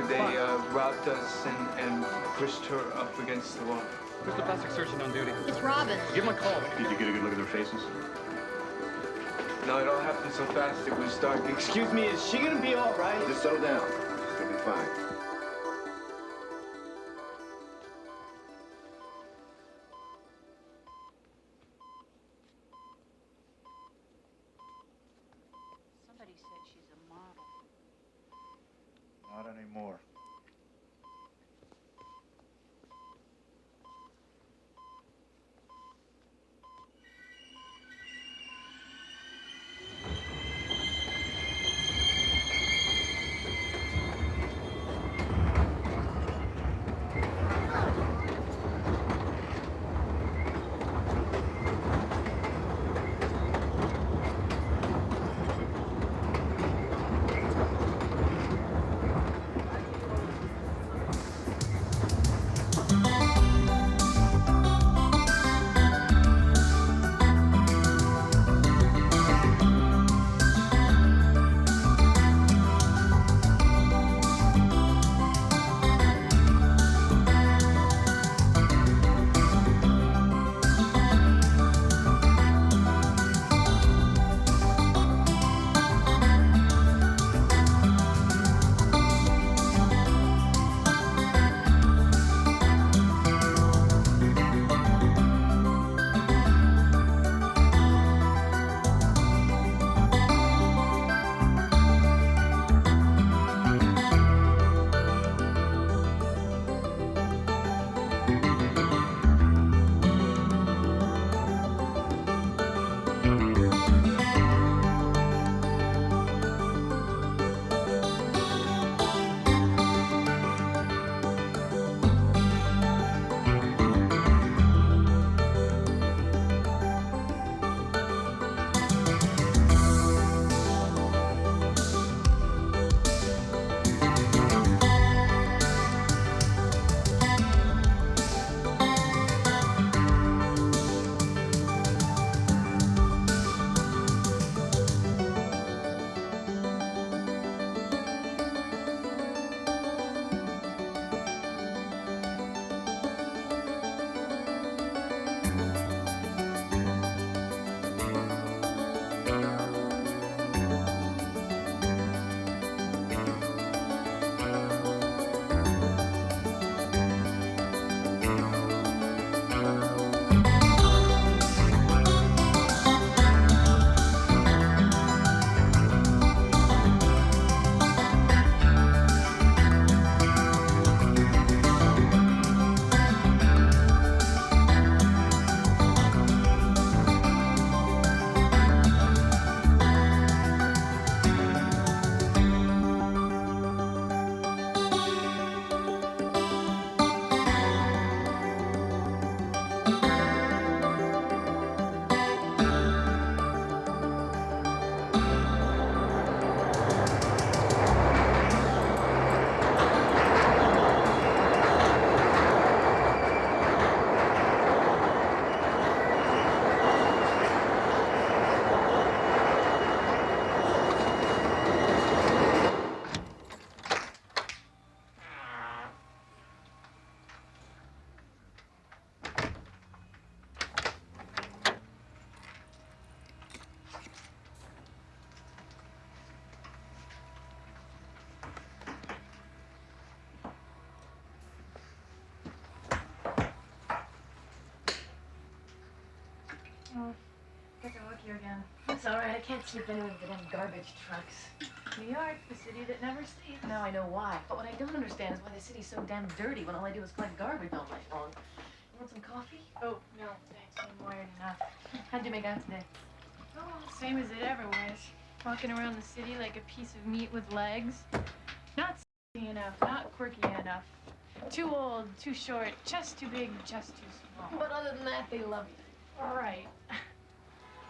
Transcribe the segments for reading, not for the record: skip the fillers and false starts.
They robbed us and pushed her up against the wall. Who's the plastic surgeon on duty? It's Robin. Give him a call. Did you get a good look at their faces? No, it all happened so fast it was dark. Excuse me, is she gonna be all right? Just settle down. She's gonna be fine. Somebody said she's a model. Not anymore. Oh, get to work you again. That's all right. I can't sleep anyway with the damn garbage trucks. New York, the city that never sleeps. Now I know why. But what I don't understand is why the city's so damn dirty when all I do is collect garbage all night long. You want some coffee? Oh, no, thanks. I'm wired enough. How'd you make out today? Oh, same as it ever was. Walking around the city like a piece of meat with legs. Not sexy enough, not quirky enough. Too old, too short, just too big, just too small. But other than that, they love you. All right.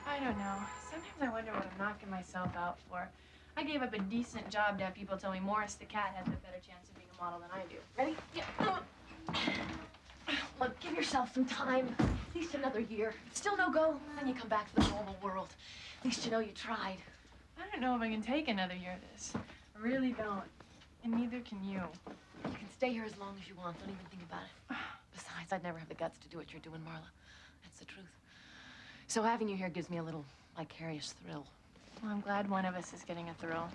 I don't know. Sometimes I wonder what I'm knocking myself out for. I gave up a decent job to have people tell me Morris the cat has a better chance of being a model than I do. Ready? Yeah. Look, give yourself some time. At least another year. Still no go, then you come back to the normal world. At least you know you tried. I don't know if I can take another year of this. I really don't. And neither can you. You can stay here as long as you want. Don't even think about it. Besides, I'd never have the guts to do what you're doing, Marla. That's the truth. So having you here gives me a little vicarious thrill. Well, I'm glad one of us is getting a thrill.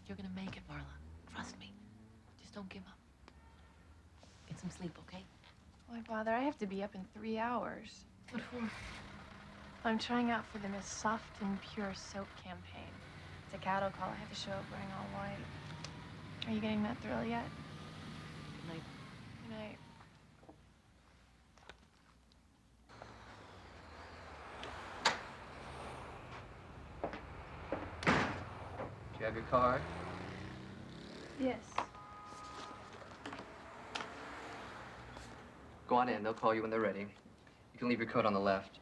You're gonna make it, Marla. Trust me. Just don't give up. Get some sleep, okay? Why bother? I have to be up in 3 hours. What for? I'm trying out for the Miss Soft and Pure Soap campaign. It's a cattle call. I have to show up wearing all white. Are you getting that thrill yet? Good night. Good night. Do you have your card? Yes. Go on in. They'll call you when they're ready. You can leave your coat on the left.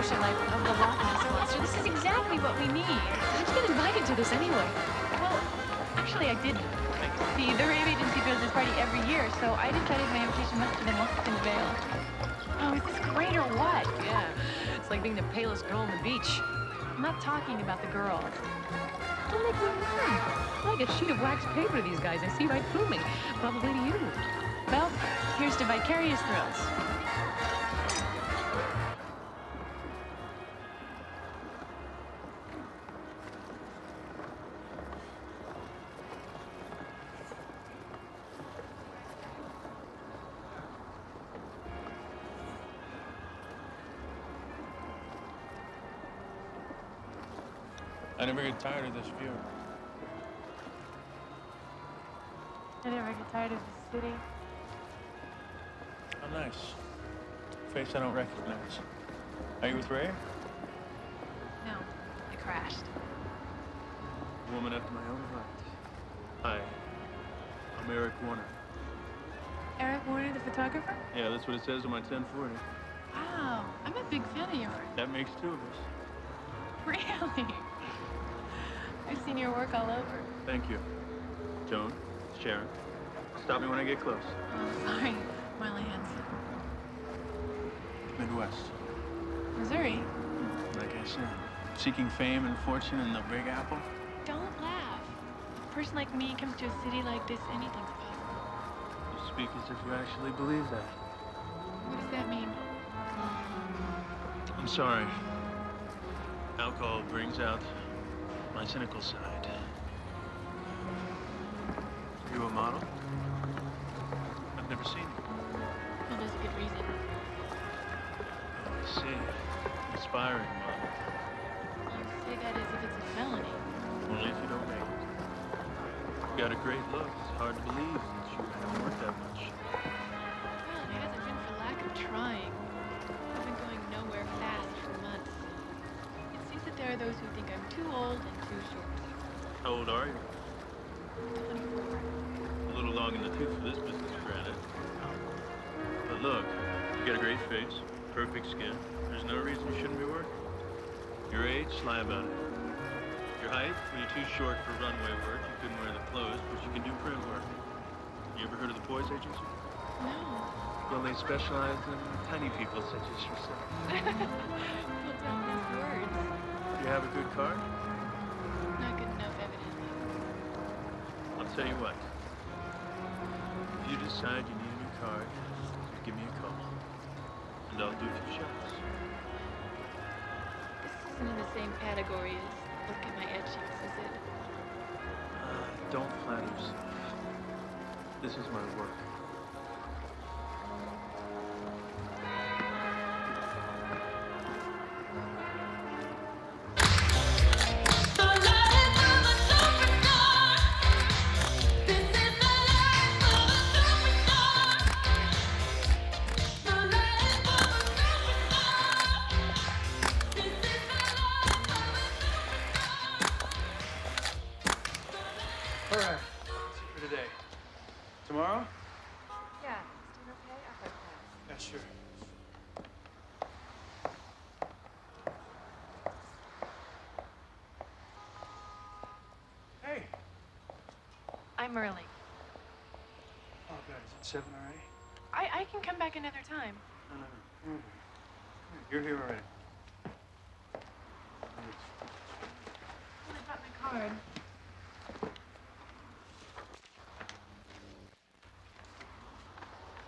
social life of the Loch Ness Monster. This is exactly what we need. How'd you get invited to this anyway? Well, actually, I didn't. See, the rave agency throws this party every year, so I decided my invitation must have been lost in the veil. Oh, is this great or what? Yeah, it's like being the palest girl on the beach. I'm not talking about the girl. Don't make me mad. Like a sheet of wax paper to these guys. I see right through me. Probably to you. Well, here's to vicarious thrills. I never get tired of this view. I never get tired of the city. How nice. Face I don't recognize. Are you with Ray? No, I crashed. A woman after my own heart. Hi. I'm Eric Warner. Eric Warner, the photographer? Yeah, that's what it says on my 1040. Wow, I'm a big fan of yours. That makes two of us. Really? I've seen your work all over. Thank you. Joan, Sharon, stop me when I get close. Oh, sorry, Marley Hanson. Midwest. Missouri? Like I said, seeking fame and fortune in the Big Apple. Don't laugh. A person like me comes to a city like this, anything's possible. You speak as if you actually believe that. What does that mean? I'm sorry. Alcohol brings out My cynical side. Are you a model? I've never seen you. Well, there's a good reason. Oh, I see. Inspiring model. You say that as if it's a felony. Only if you don't make it. You got a great look. It's hard to believe that you haven't worked that much. Well, it hasn't been for lack of trying. I've been going nowhere fast for months. It seems that there are those who think I'm too old and too short. How old are you? 24. A little long in the tooth for this business, granted. But look, you got a great face, perfect skin. There's no reason you shouldn't be working. Your age, lie about it. Your height, when you're too short for runway work, you couldn't wear the clothes, but you can do print work. You ever heard of the Boys Agency? No. Well, they specialize in tiny people such as yourself. Well, don't mince words. Do you have a good card? Not good enough, evidently. I'll tell you what. If you decide you need a new card, give me a call. And I'll do a few shots. This isn't in the same category as look at my etchings, is it? Don't flatter yourself. This is my work. All right. That's it for today. Tomorrow? Yeah, is dinner okay? After class. Yeah, sure. Hey. I'm early. Oh, God, is it 7 already? I can come back another time. No. Come over here. You're here already. Well, I brought my card.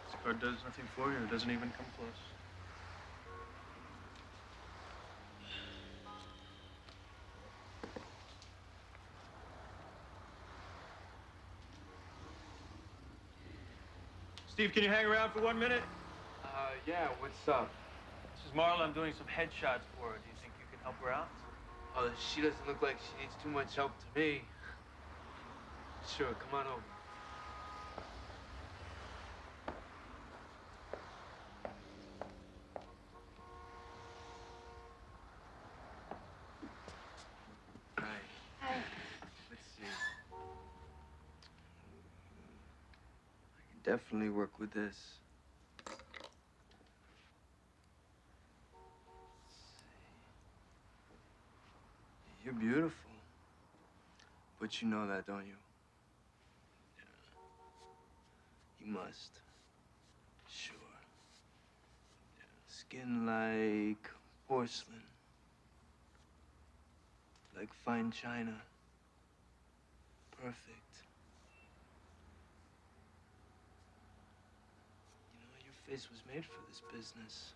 This card does nothing for you. It doesn't even come close. Steve, can you hang around for 1 minute? Yeah, what's up? This is Marla. I'm doing some headshots for her. Do you think you can help her out? Oh, she doesn't look like she needs too much help to me. Sure, come on over. Hi. Hi. Let's see. I can definitely work with this. You're beautiful. But you know that, don't you? Yeah. You must. Sure. Yeah. Skin like porcelain. Like fine china. Perfect. You know, your face was made for this business.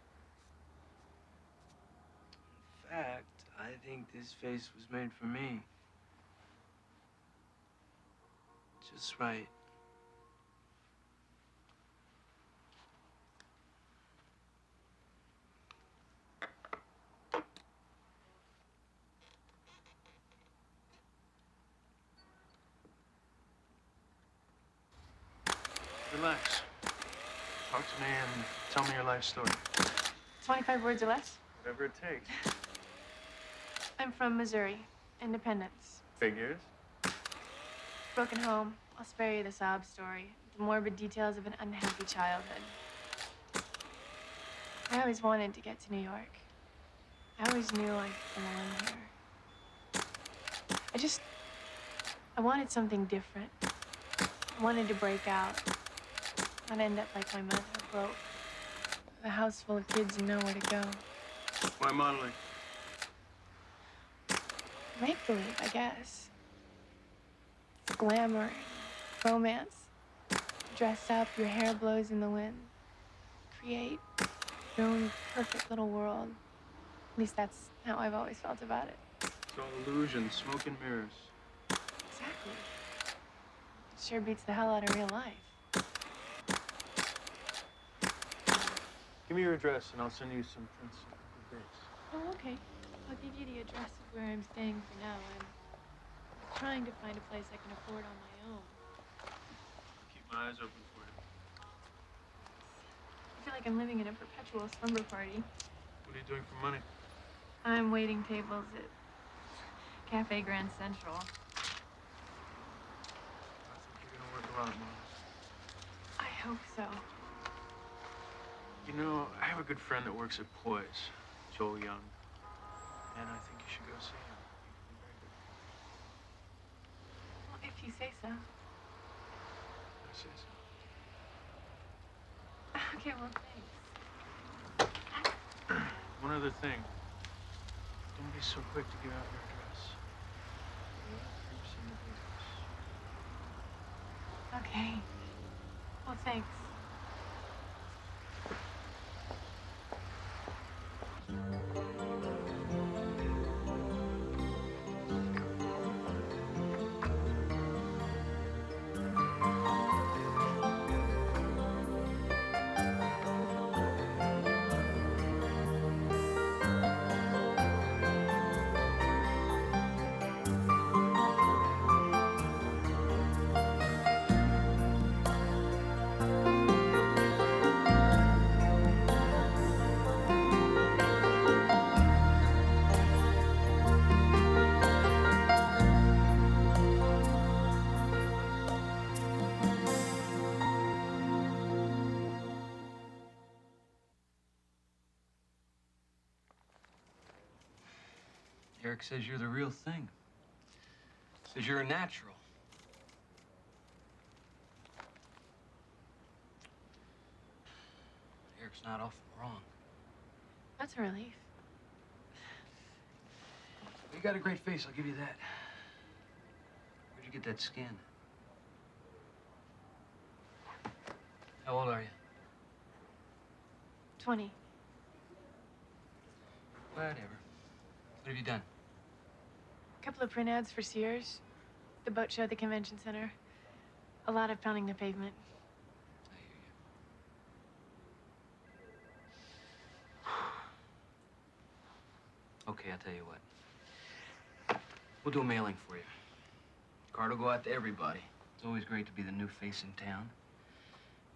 In fact, I think this face was made for me. Just right. Relax. Talk to me and tell me your life story. 25 words or less? Whatever it takes. I'm from Missouri. Independence. Figures. Broken home. I'll spare you the sob story. The morbid details of an unhappy childhood. I always wanted to get to New York. I always knew I belonged here. I wanted something different. I wanted to break out. Not end up like my mother, broke. With a house full of kids and nowhere to go. Why modeling? Make-believe, I guess. It's glamour, romance. Dress up, your hair blows in the wind. Create your own perfect little world. At least that's how I've always felt about it. So all illusion, smoke and mirrors. Exactly. Sure beats the hell out of real life. Give me your address and I'll send you some prints of the base. Oh, okay. I'll give you the address of where I'm staying for now. I'm trying to find a place I can afford on my own. Keep my eyes open for you. I feel like I'm living in a perpetual slumber party. What are you doing for money? I'm waiting tables at Cafe Grand Central. I think you're gonna work a lot, Mom. I hope so. You know, I have a good friend that works at Poise, Joel Young. And I think you should go see him. Well, if you say so. I say so. Okay, well, thanks. One other thing. Don't be so quick to give out your address. Creeps in the business. Okay. Well, thanks. Eric says you're the real thing. Says you're a natural. Eric's not often wrong. That's a relief. You got a great face, I'll give you that. Where'd you get that skin? How old are you? 20. Whatever. What have you done? A couple of print ads for Sears, the boat show at the convention center. A lot of pounding the pavement. I hear you. Okay, I'll tell you what. We'll do a mailing for you. Card will go out to everybody. It's always great to be the new face in town.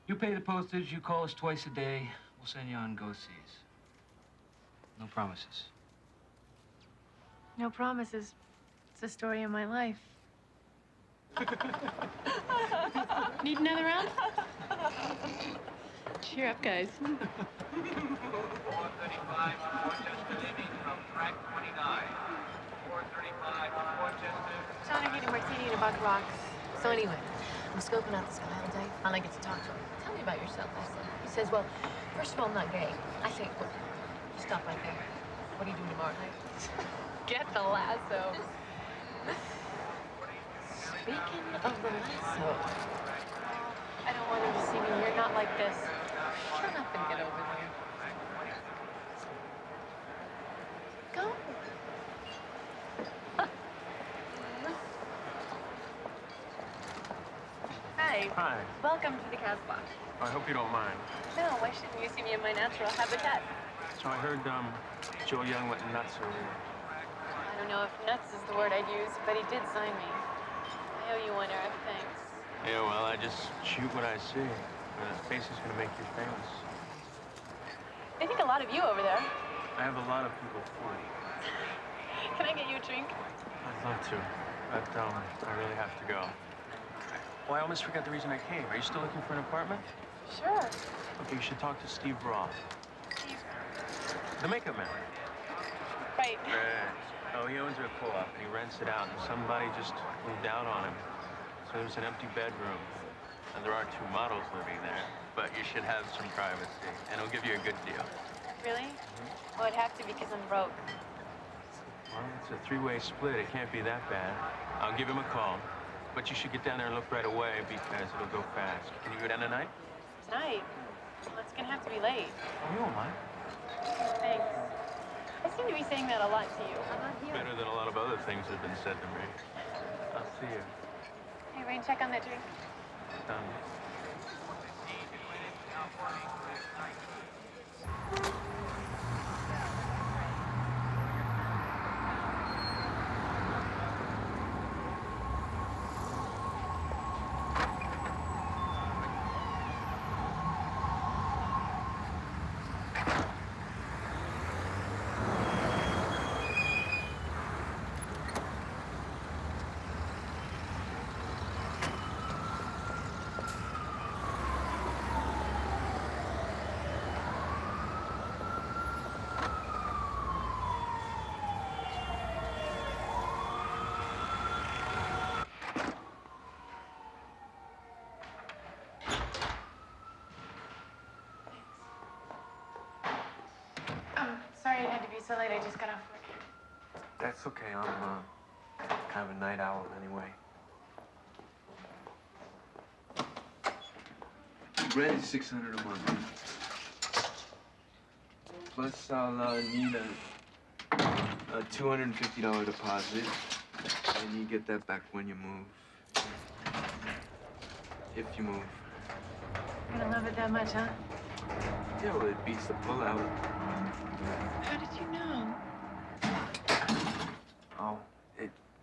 You pay the postage, you call us twice a day, we'll send you on go-sees. No promises. No promises. It's the story of my life. Need another round? Cheer up, guys. 435 Rochester leaving from track 29. 435 Rochester. Sean, getting a martini and a buck rocks. So anyway, I'm scoping out this guy all day. Finally get to talk to him. Tell me about yourself, I said. He says, well, first of all, I'm not gay. I say, well, you stop right there. What are you doing tomorrow night? Get the lasso. Speaking of the lasso. I don't want him to see me here, not like this. Shut up and get over there. Go. Hi. Hi. Welcome to the Casbah. I hope you don't mind. No, why shouldn't you see me in my natural habitat? So I heard, Joel Young went nuts over you. I don't know if nuts is the word I'd use, but he did sign me. I owe you one, Eric. Thanks. Yeah, well, I just shoot what I see. That face is gonna make you famous. They think a lot of you over there. I have a lot of people for you. Can I get you a drink? I'd love to, but, I really have to go. Oh, I almost forgot the reason I came. Are you still looking for an apartment? Sure. Okay, you should talk to Steve Roth. Steve. The makeup man. Right. Right. Oh, he owns a co-op, and he rents it out, and somebody just moved out on him. So there's an empty bedroom, and there are 2 models living there, but you should have some privacy, and he'll give you a good deal. Really? Well, it'd have to because I'm broke. Well, it's a 3-way split. It can't be that bad. I'll give him a call, but you should get down there and look right away because it'll go fast. Can you go down tonight? Tonight? Well, it's gonna have to be late. Oh, you won't mind. Thanks. I seem to be saying that a lot to you. I'm not here. Better than a lot of other things that have been said to me. I'll see you. Hey, Rain, check on that drink. Done. Sorry it had to be so late. I just got off work. That's okay. I'm kind of a night owl anyway. Rent is $600 a month. Plus, I'll need a $250 deposit, and you get that back when you move. If you move. You're gonna love it that much, huh? Yeah, well, it beats the pullout. How did you know? Oh,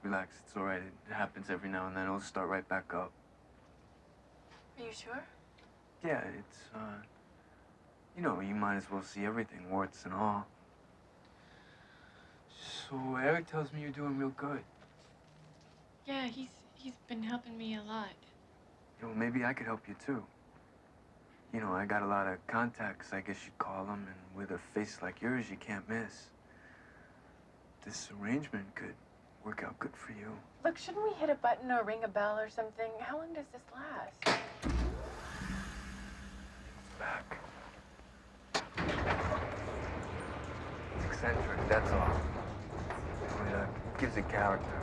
relax. It's all right. It happens every now and then. It'll start right back up. Are you sure? Yeah, it's, you know, you might as well see everything, warts and all. So Eric tells me you're doing real good. Yeah, he's been helping me a lot. You know, maybe I could help you, too. You know, I got a lot of contacts, I guess you'd call them, and with a face like yours, you can't miss. This arrangement could work out good for you. Look, shouldn't we hit a button or ring a bell or something? How long does this last? Back. It's eccentric, that's all. It gives it character.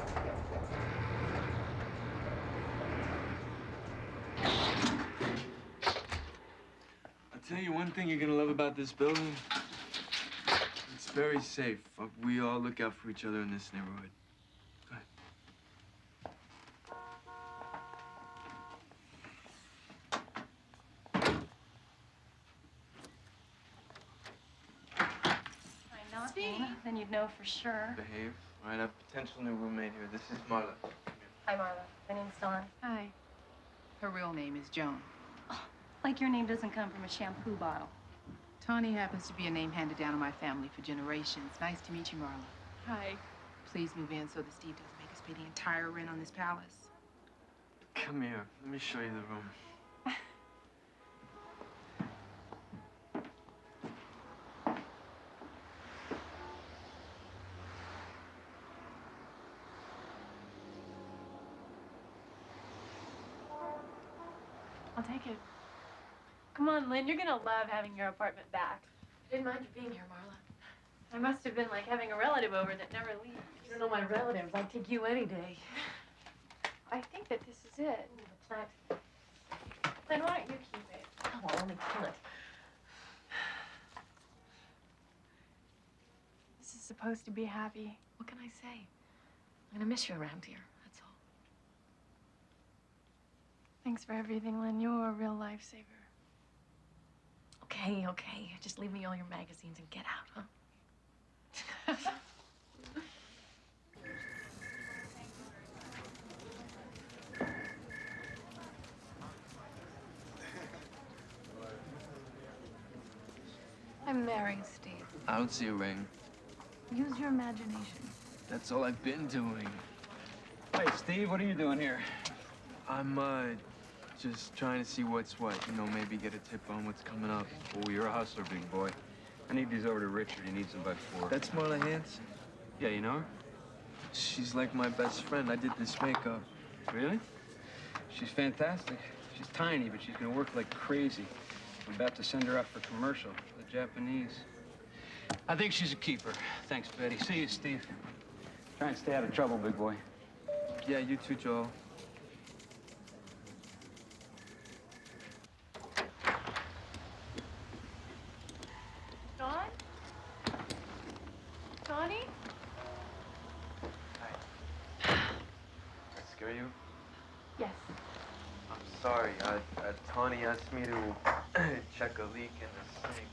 I'll tell you one thing you're gonna love about this building. It's very safe. We all look out for each other in this neighborhood. Go ahead. See? Then you'd know for sure. Behave. All right, I have a potential new roommate here. This is Marla. Hi, Marla. My name's Dawn. Hi. Her real name is Joan. Like your name doesn't come from a shampoo bottle. Tawny happens to be a name handed down in my family for generations. Nice to meet you, Marla. Hi. Please move in so that Steve doesn't make us pay the entire rent on this palace. Come here. Let me show you the room. I'll take it. Come on, Lynn. You're gonna love having your apartment back. I didn't mind you being here, Marla. I must have been like having a relative over that never leaves. You don't know my relatives. I'd take you any day. I think that this is it. The plant. Lynn, why don't you keep it? Oh, I'll only kill it. This is supposed to be happy. What can I say? I'm gonna miss you around here. That's all. Thanks for everything, Lynn. You're a real lifesaver. Okay, okay. Just leave me all your magazines and get out, huh? I'm marrying Steve. I don't see a ring. Use your imagination. That's all I've been doing. Hey, Steve, what are you doing here? I'm, just trying to see what's what. You know, maybe get a tip on what's coming up. Oh, you're a hustler, big boy. I need these over to Richard. He needs them by 4. That's Marla Hanson. Yeah, you know her? She's like my best friend. I did this makeup. Really? She's fantastic. She's tiny, but she's gonna work like crazy. I'm about to send her out for commercial, the Japanese. I think she's a keeper. Thanks, Betty. See you, Steve. Try and stay out of trouble, big boy. Yeah, you too, Joel. Dawn? sure you? Yes. I'm sorry. Tawny asked me to check a leak in the sink.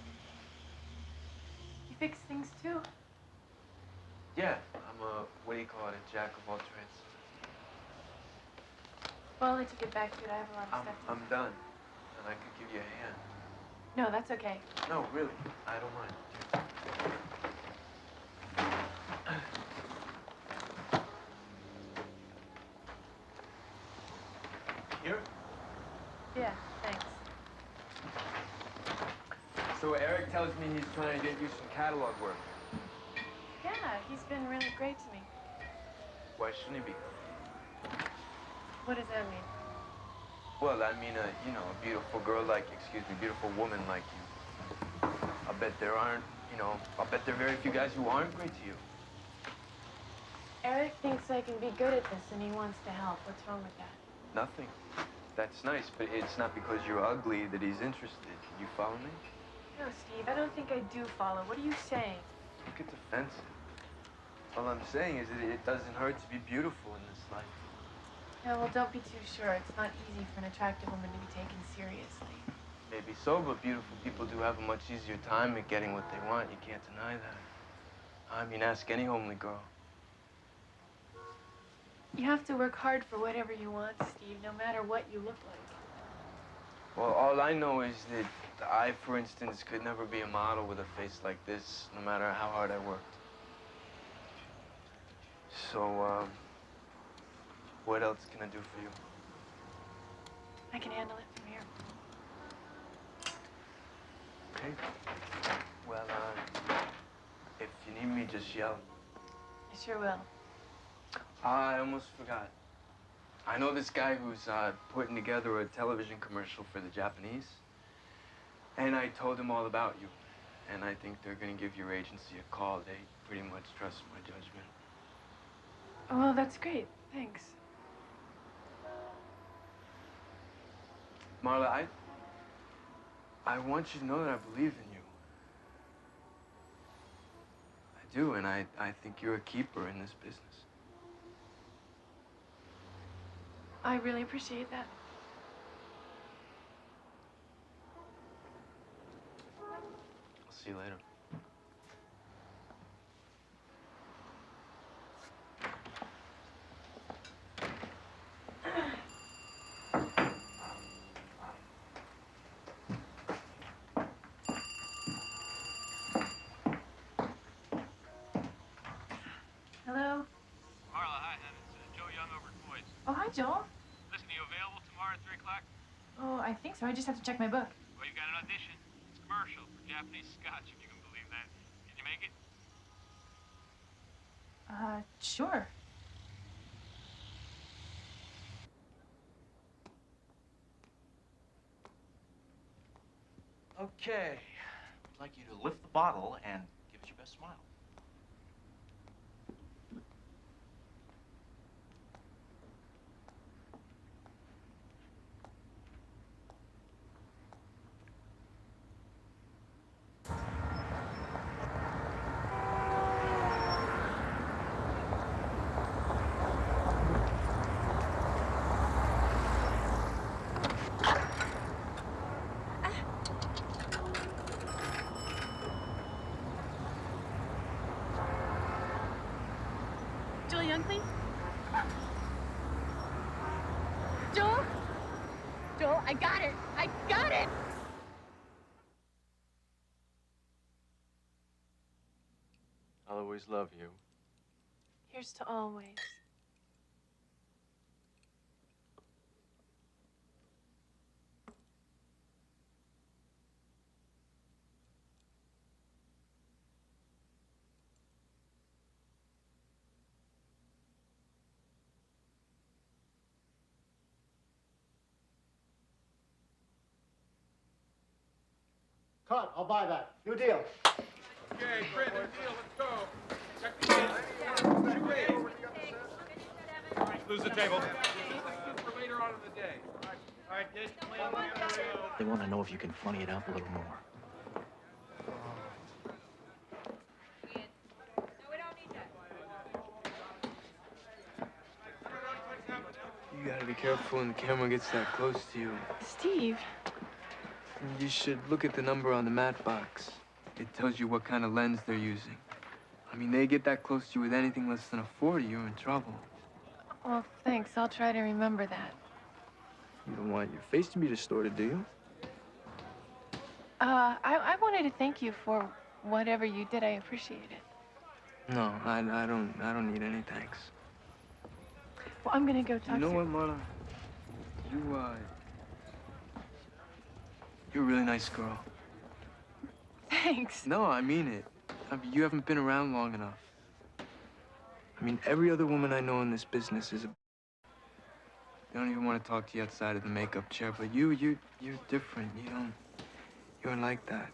You fix things too? Yeah, I'm a, what do you call it, a jack of all trades. Well, I took it back to it. I have a lot of stuff. I'm done, and I could give you a hand. No, that's okay. No, really, I don't mind. Here? Yeah, thanks. So Eric tells me he's trying to get you some catalog work. Yeah, he's been really great to me. Why shouldn't he be? What does that mean? Well, I mean, you know, a beautiful girl like, beautiful woman like you. I bet there aren't, I bet there are very few guys who aren't great to you. Eric thinks I can be good at this and he wants to help. What's wrong with that? Nothing. That's nice, but it's not because you're ugly that he's interested. You follow me? No, Steve, I don't think I do follow. What are you saying? Don't get defensive. All I'm saying is that it doesn't hurt to be beautiful in this life. Yeah, well, don't be too sure. It's not easy for an attractive woman to be taken seriously. Maybe so, but beautiful people do have a much easier time at getting what they want. You can't deny that. I mean, ask any homely girl. You have to work hard for whatever you want, Steve, no matter what you look like. Well, all I know is that I, for instance, could never be a model with a face like this, no matter how hard I worked. So, what else can I do for you? I can handle it from here. Okay. Well, if you need me, just yell. I sure will. I almost forgot. I know this guy who's putting together a television commercial for the Japanese. And I told him all about you. And I think they're gonna give your agency a call. They pretty much trust my judgment. Oh, well, that's great. Thanks. Marla, I want you to know that I believe in you. I do, and I think you're a keeper in this business. I really appreciate that. I'll see you later. Hello? Marla, hi, hon. It's Joe Young over at Boyd's. Oh, hi, Joel. Listen, are you available tomorrow at 3 o'clock? Oh, I think so. I just have to check my book. Well, you've got an audition. It's commercial for Japanese scotch, if you can believe that. Can you make it? Sure. Okay. I'd like you to lift the bottle and give us your best smile. Joel Young, please. Joel? Joel, I got it. I got it. I'll always love you. Here's to always. Cut, I'll buy that. New deal. Okay, Fred, new deal. Let's go. Check the gate. Two ways. Lose the table. For later on in the day. All right, get They want to know if you can funny it up a little more. You gotta be careful when the camera gets that close to you. Steve. You should look at the number on the mat box. It tells you what kind of lens they're using. I mean, they get that close to you with anything less than a 40, you're in trouble. Well, thanks. I'll try to remember that. You don't want your face to be distorted, do you? I wanted to thank you for whatever you did. I appreciate it. No, I don't need any thanks. Well, I'm gonna go talk You know to... what, Marla? You're a really nice girl. Thanks. No, I mean it. I mean, you haven't been around long enough. I mean, every other woman I know in this business is a... They don't even want to talk to you outside of the makeup chair, but you're different. You're like that.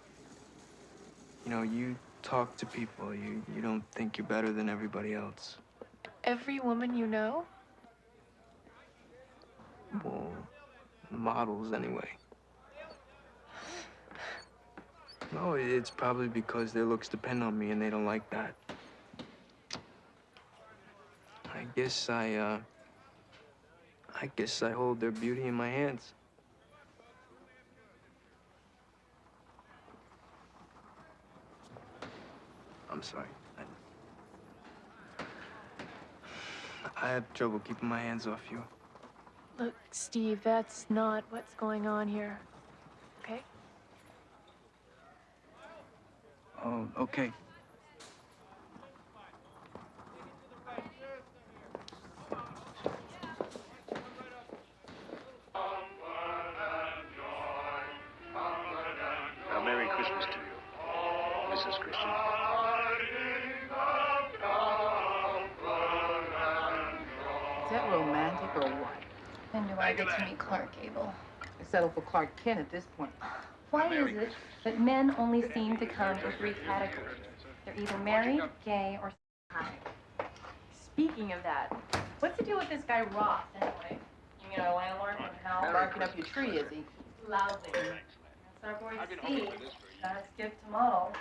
You know, you talk to people. You don't think you're better than everybody else. Every woman you know? Well, models anyway. No, it's probably because their looks depend on me and they don't like that. I guess I hold their beauty in my hands. I'm sorry. I have trouble keeping my hands off you. Look, Steve, that's not what's going on here. Okay? Oh, okay. Merry Christmas to you, Mrs. Christian. Is that romantic or what? When do I get to meet Clark Gable? I settled for Clark Kent at this point. Why is it that men only seem to come in 3 categories? They're either married, gay, or high. Speaking of that, what's the deal with this guy Ross, anyway? You mean our landlord from hell? Barking up your tree, is he? Loudly. That's our boy Steve. That's gift to model.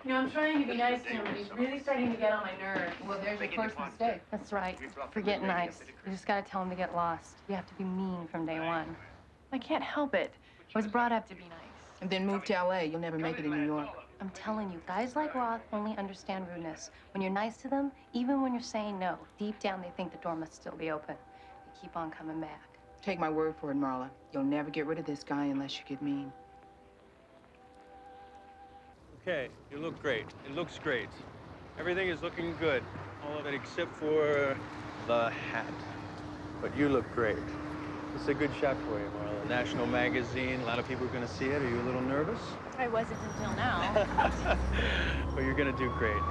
You know, I'm trying to be nice to him, but he's really starting to get on my nerves. Well, there's your first mistake. That's right. Forget nice. You just gotta tell him to get lost. You have to be mean from day one. I can't help it. I was brought up to be nice. And then move to LA. You'll never make it in New York. I'm telling you, guys like Roth only understand rudeness. When you're nice to them, even when you're saying no, deep down they think the door must still be open. They keep on coming back. Take my word for it, Marla. You'll never get rid of this guy unless you get mean. Okay, you look great. It looks great. Everything is looking good. All of it except for the hat. But you look great. It's a good shot for you, Marla. National magazine, a lot of people are gonna see it. Are you a little nervous? I wasn't until now. Well, you're gonna do great.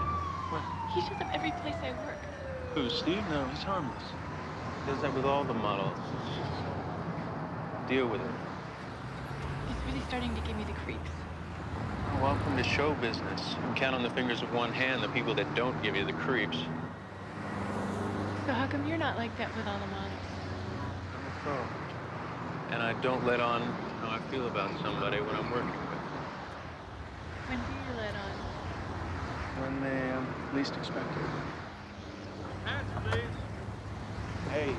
He shows up every place I work. Who, Steve? No, he's harmless. He does that with all the models. Deal with it. He's really starting to give me the creeps. Welcome to show business. You can count on the fingers of one hand the people that don't give you the creeps. So how come you're not like that with all the models? I'm a pro. And I don't let on how I feel about somebody when I'm working with them. When do you let on? When they least expect it. Hats, please. Hey,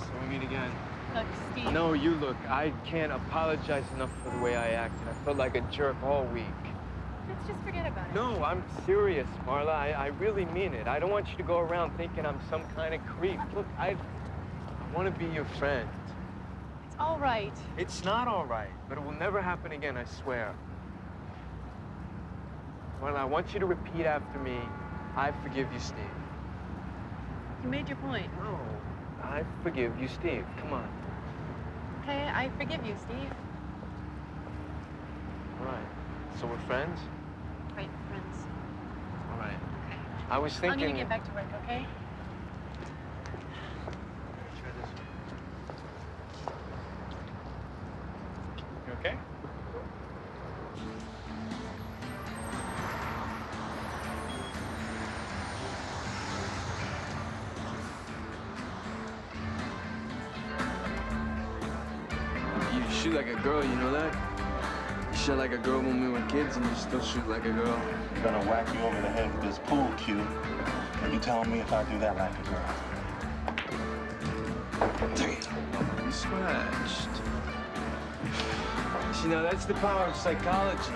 so we meet again. Look, Steve. No, you look. I can't apologize enough for the way I acted. I felt like a jerk all week. Let's just forget about it. No, I'm serious, Marla. I really mean it. I don't want you to go around thinking I'm some kind of creep. Look, I want to be your friend. It's all right. It's not all right, but it will never happen again, I swear. Marla, I want you to repeat after me, I forgive you, Steve. You made your point. No, I forgive you, Steve. Come on. Okay, I forgive you, Steve. All right. So we're friends? Great friends. All right. Okay. I was thinking... I'm gonna get back to work, okay? Try this one. You okay? You shoot like a girl, you know that? You shot like a girl when we were kids, and you still shoot like a girl. I'm gonna whack you over the head with this pool cue. And you telling me if I do that like a girl. Damn, you scratched. See, now that's the power of psychology.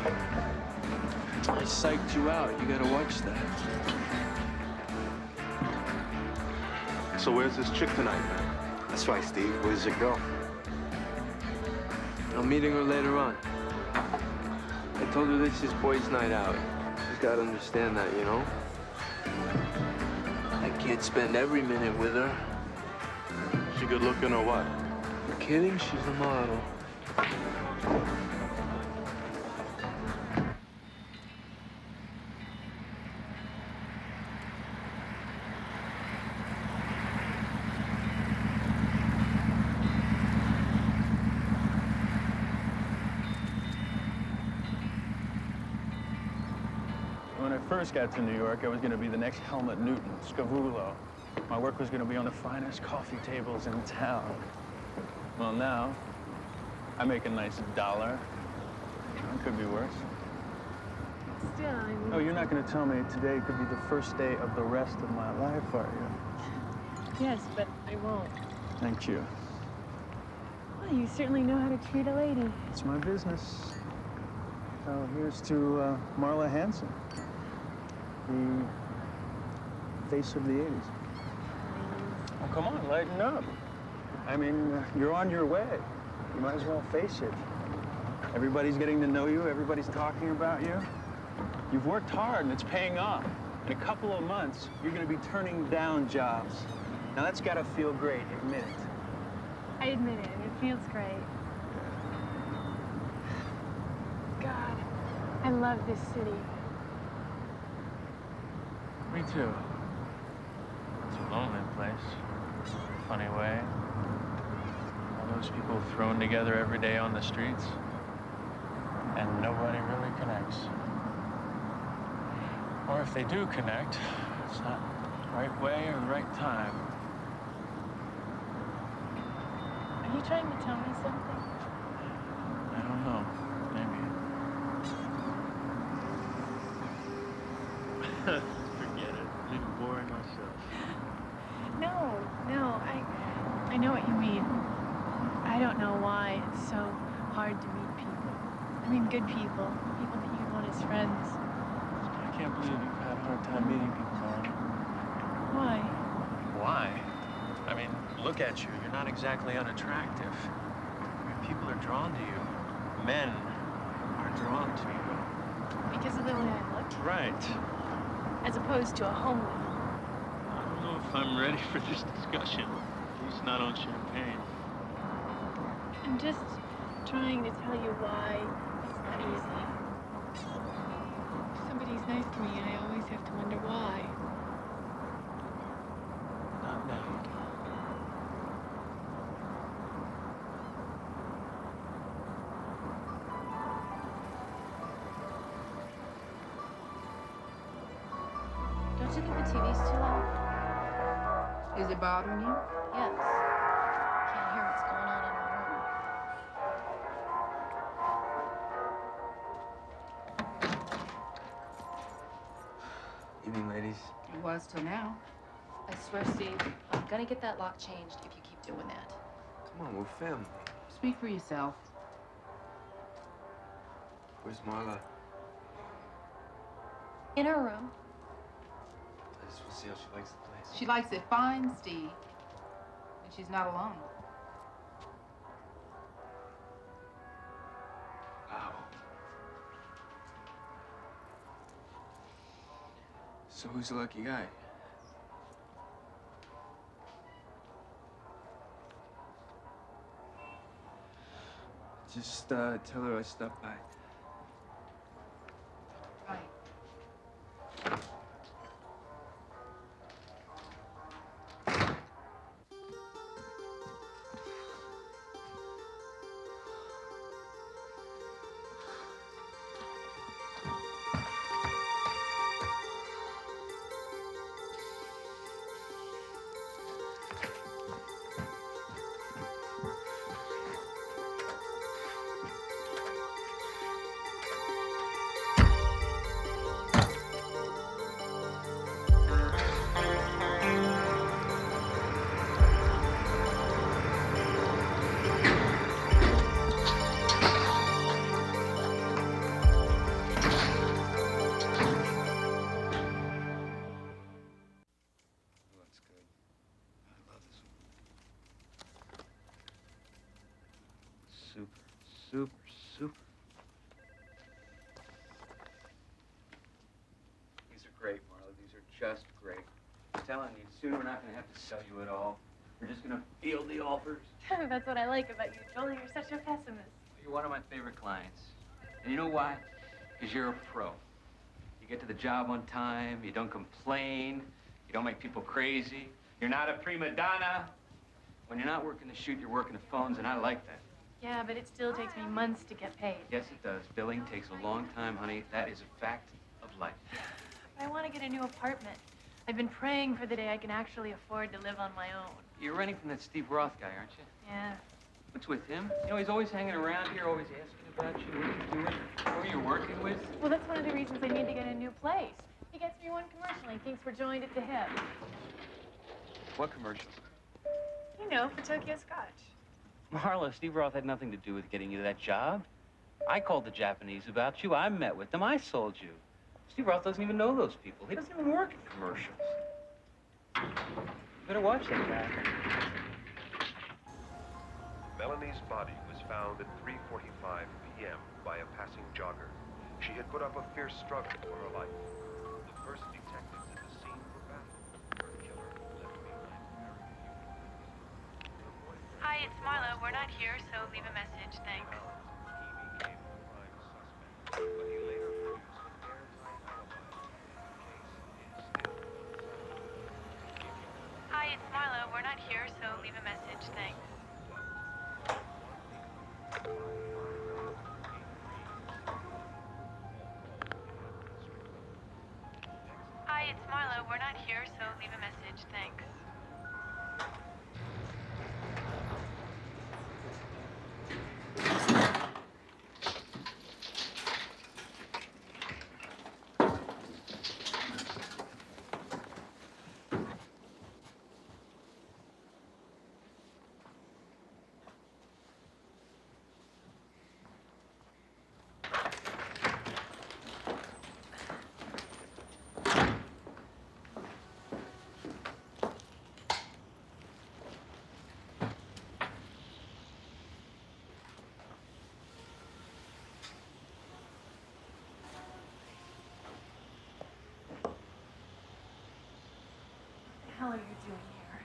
I psyched you out. You gotta watch that. So where's this chick tonight, man? That's right, Steve. Where does it go? I'm meeting her later on. I told her this is boys' night out. She's gotta understand that, you know? I can't spend every minute with her. She good looking or what? You're kidding? She's a model. When I first got to New York, I was going to be the next Helmut Newton, Scavullo. My work was going to be on the finest coffee tables in town. Well, now, I make a nice $1. It could be worse. Still, I mean... Oh, you're not going to tell me today could be the first day of the rest of my life, are you? Yes, but I won't. Thank you. Well, you certainly know how to treat a lady. It's my business. So here's to Marla Hanson, the face of the 80s. Oh, come on, lighten up. I mean, you're on your way. You might as well face it. Everybody's getting to know you. Everybody's talking about you. You've worked hard, and it's paying off. In a couple of months, you're going to be turning down jobs. Now, that's got to feel great. Admit it. I admit it, and it feels great. God, I love this city. Me too. It's a lonely place. Funny way. All those people thrown together every day on the streets, and nobody really connects. Or if they do connect, it's not the right way or the right time. Are you trying to tell me something? I don't know. Maybe. Forget it. I'm even boring myself. No, I know what you mean. I don't know why it's so hard to meet people. I mean, good people that you'd want as friends. I can't believe you've had a hard time meeting people, Mom. Why? Why? I mean, look at you. You're not exactly unattractive. I mean, people are drawn to you. Men are drawn to you. Because of the way I look? Right. As opposed to a homely. I don't know if I'm ready for this discussion. At least not on champagne. I'm just trying to tell you why it's not easy. If somebody's nice to me, I always have to wonder why. Not now. Don't you think the TV's too loud? Is it bothering you? Yes. Can't hear what's going on in my room. Evening, ladies. It was till now. I swear, Steve, I'm gonna get that lock changed if you keep doing that. Come on, we're family. Speak for yourself. Where's Marla? In her room. I just want to see how she likes the place. She likes it fine, Steve. And she's not alone. Wow. So who's the lucky guy? Just tell her I stopped by. Right. super, super. These are great, Marla. These are just great. I'm telling you, soon we're not going to have to sell you at all. We're just going to field the offers. That's what I like about you, Joel. You're such a pessimist. You're one of my favorite clients. And you know why? Because you're a pro. You get to the job on time, you don't complain, you don't make people crazy, you're not a prima donna. When you're not working the shoot, you're working the phones, and I like that. Yeah, but it still takes me months to get paid. Yes, it does. Billing takes a long time, honey. That is a fact of life. I want to get a new apartment. I've been praying for the day I can actually afford to live on my own. You're renting from that Steve Roth guy, aren't you? Yeah. What's with him? You know, he's always hanging around here, always asking about you, what you're doing, who you're working with. Well, that's one of the reasons I need to get a new place. He gets me one commercial. He thinks we're joined at the hip. What commercials? You know, for Tokyo Scotch. Marla, Steve Roth had nothing to do with getting you that job. I called the Japanese about you. I met with them. I sold you. Steve Roth doesn't even know those people. He doesn't even work in commercials. You better watch that guy. Melanie's body was found at 3:45 p.m. by a passing jogger. She had put up a fierce struggle for her life. The first detectives at the scene were baffled. Her killer left behind very few. Hi, it's Marla. We're not here, so leave a message. Thanks. He became a prime suspect, but he later produced an airtight alibi. The case is still. Hi, it's Marla. We're not here, so leave a message. Thanks. Hi, it's Marla. We're not here, so leave a message. Thanks. What the hell are you doing here?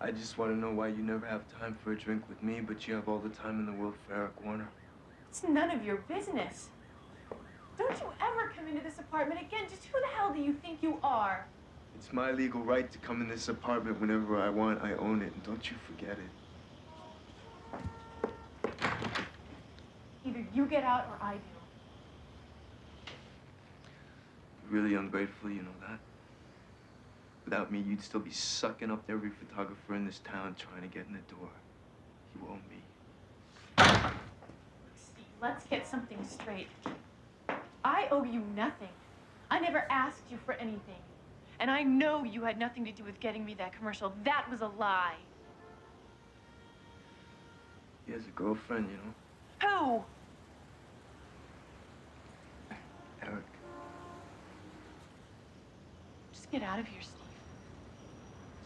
I just want to know why you never have time for a drink with me, but you have all the time in the world for Eric Warner. It's none of your business. Don't you ever come into this apartment again. Just who the hell do you think you are? It's my legal right to come in this apartment whenever I want. I own it, and don't you forget it. Either you get out or I do. You're really ungrateful, you know that? Without me, you'd still be sucking up every photographer in this town trying to get in the door. You owe me. Steve, let's get something straight. I owe you nothing. I never asked you for anything. And I know you had nothing to do with getting me that commercial. That was a lie. He has a girlfriend, you know? Who? Eric. Just get out of here, Steve.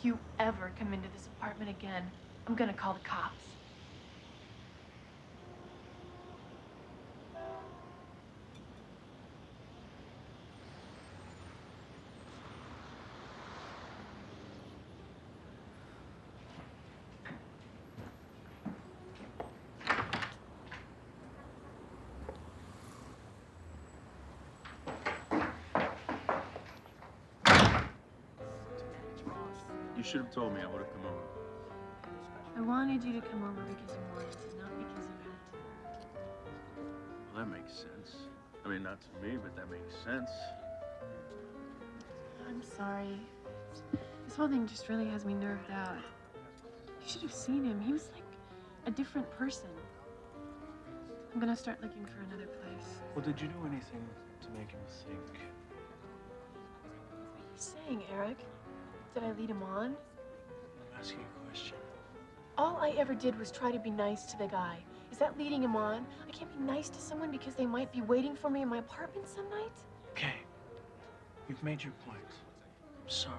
You ever come into this apartment again, I'm gonna call the cops. You should have told me. I would have come over. I wanted you to come over because you wanted to, not because you had to. Well, that makes sense. I mean, not to me, but that makes sense. I'm sorry. This whole thing just really has me nerved out. You should have seen him. He was like a different person. I'm gonna start looking for another place. Well, did you do anything to make him think? What are you saying, Eric? Did I lead him on? I'm asking a question. All I ever did was try to be nice to the guy. Is that leading him on? I can't be nice to someone because they might be waiting for me in my apartment some night? Okay. You've made your point. I'm sorry.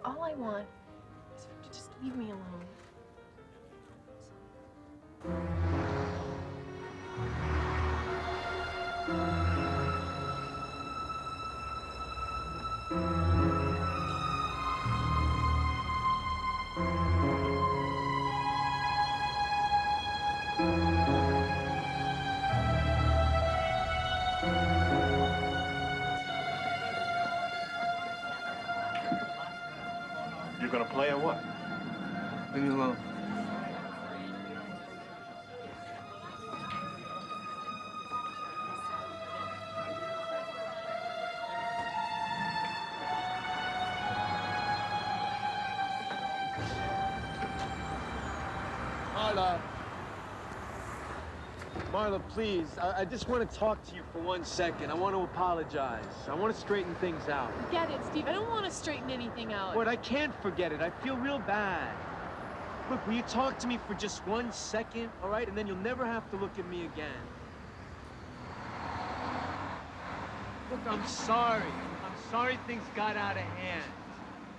All I want is for you to just leave me alone. You gonna play or what? Leave me alone. Marla. Marla, please. I just want to talk to you for 1 second. I want to apologize. I want to straighten things out. Forget it, Steve. I don't want to straighten anything out. But I can't forget it. I feel real bad. Look, will you talk to me for just 1 second, all right? And then you'll never have to look at me again. Look, I'm sorry. I'm sorry things got out of hand.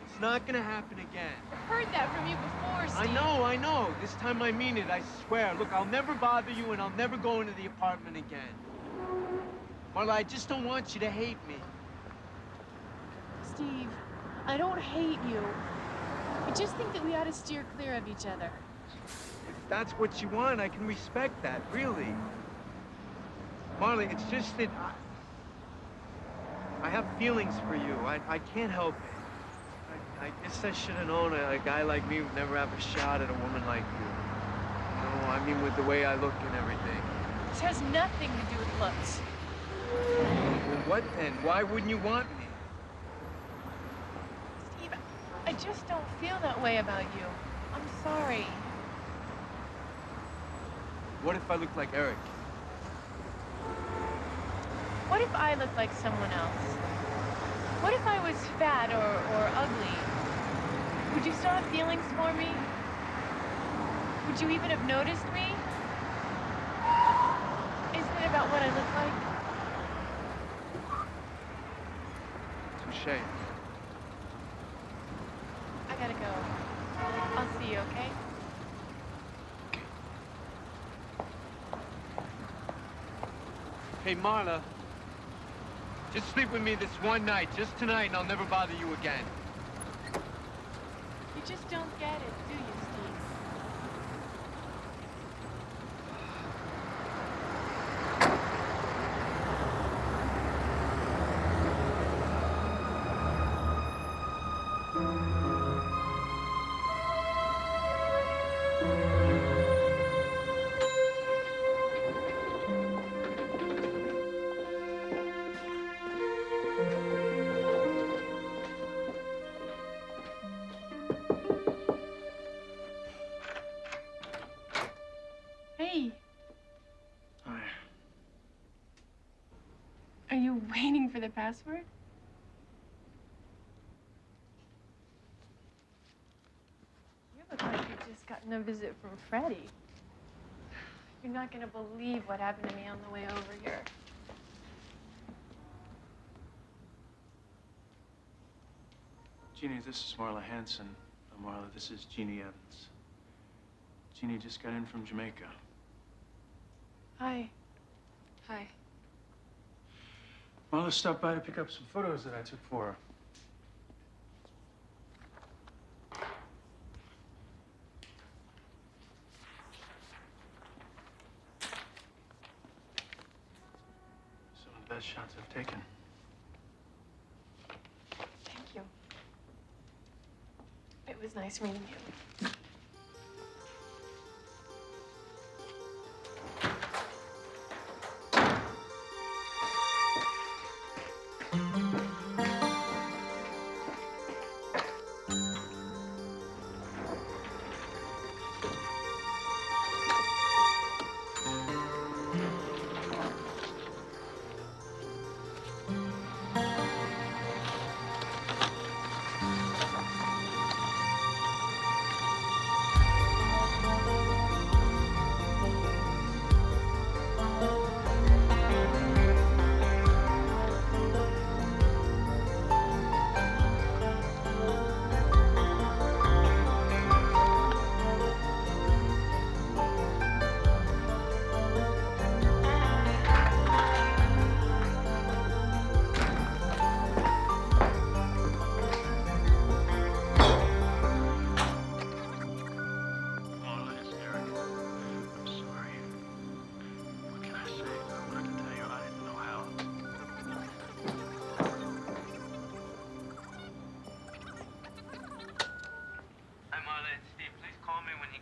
It's not gonna happen again. I've heard that from you before, Steve. I know. This time I mean it, I swear. Look, I'll never bother you and I'll never go into the apartment again. Marla, I just don't want you to hate me. Steve, I don't hate you. I just think that we ought to steer clear of each other. If that's what you want, I can respect that, really. Marla, it's just that I have feelings for you. I can't help it. I guess I should have known a guy like me would never have a shot at a woman like you. You know, I mean, with the way I look and everything. This has nothing to do with looks. Well, what then? Why wouldn't you want me? Steve, I just don't feel that way about you. I'm sorry. What if I look like Eric? What if I looked like someone else? What if I was fat or ugly? Would you still have feelings for me? Would you even have noticed me? Isn't it about what I look like? Touché. I gotta go. I'll see you, okay? Hey, Marla. Just sleep with me this one night, just tonight, and I'll never bother you again. You just don't get it, do you, Steve? Hey. Hi. Are you waiting for the password? You look like you've just gotten a visit from Freddie. You're not gonna believe what happened to me on the way over here. Jeannie, this is Marla Hanson. Marla, this is Jeannie Evans. Jeannie just got in from Jamaica. Hi. Hi. Marla stopped by to pick up some photos that I took for her. Some of the best shots I've taken. Thank you. It was nice meeting you.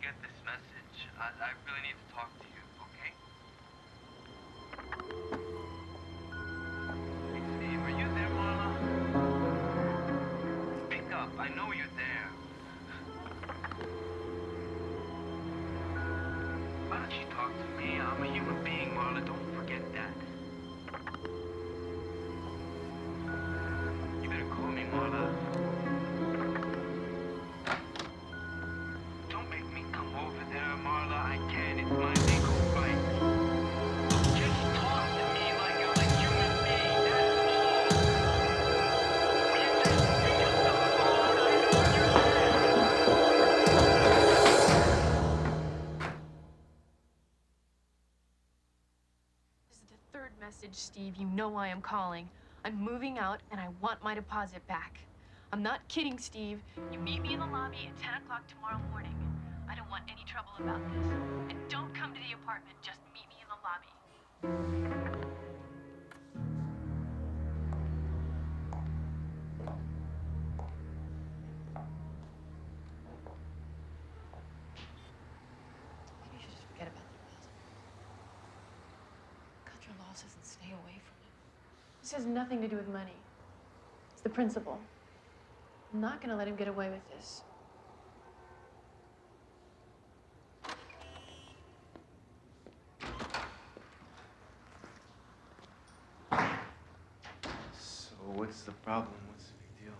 get this message. I really need to talk to you, okay? Hey, Steve, are you there, Marla? Pick up. I know you're there. Why don't you talk to me? I'm a human being, Marla. Don't forget that. You better call me, Marla. Don't make me come over there, Marla. I can't. It's my legal right. Just talk to me like I'm a human being. That's all. You just pick up the phone. I know you're This is the third message, Steve. You know why I'm calling. I'm moving out, and I want my deposit back. I'm not kidding, Steve. You meet me in the lobby at 10 o'clock tomorrow morning. I don't want any trouble about this. And don't come to the apartment. Just meet me in the lobby. Maybe you should just forget about the deposit. Cut your losses and stay away from it. This has nothing to do with money. It's the principle. I'm not gonna let him get away with this. So what's the problem? What's the big deal?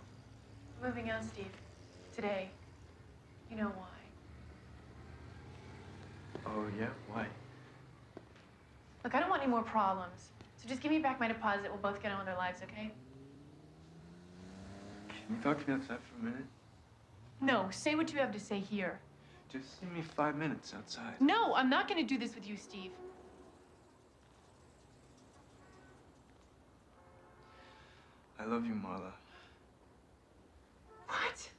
I'm moving out, Steve. Today. You know why. Oh, yeah? Why? Look, I don't want any more problems. So just give me back my deposit. We'll both get on with our lives, okay? Can you talk to me outside for a minute? No, say what you have to say here. Just give me 5 minutes outside. No, I'm not gonna do this with you, Steve. I love you, Marla. What?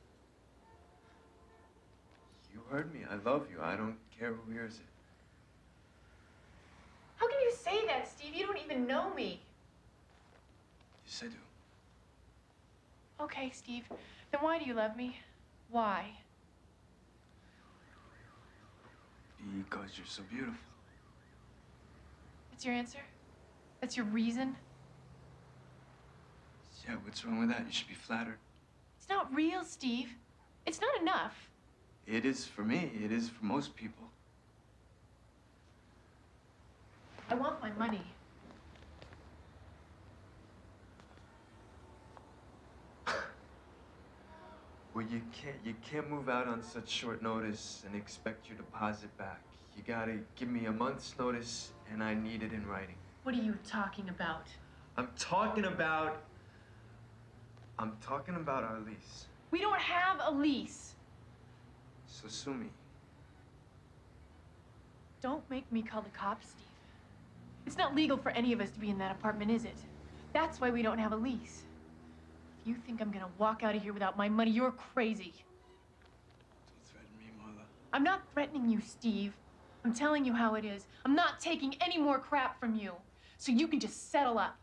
You heard me. I love you. I don't care who hears it. How can you say that, Steve? You don't even know me. Yes, I do. Okay, Steve. Then why do you love me? Why? Because you're so beautiful. That's your answer? That's your reason? Yeah, what's wrong with that? You should be flattered. It's not real, Steve. It's not enough. It is for me. It is for most people. I want my money. Well, you can't move out on such short notice and expect your deposit back. You gotta give me a month's notice, and I need it in writing. What are you talking about? I'm talking about our lease. We don't have a lease. So sue me. Don't make me call the cops, Steve. It's not legal for any of us to be in that apartment, is it? That's why we don't have a lease. If you think I'm gonna walk out of here without my money, you're crazy. Don't threaten me, Marla. I'm not threatening you, Steve. I'm telling you how it is. I'm not taking any more crap from you. So you can just settle up.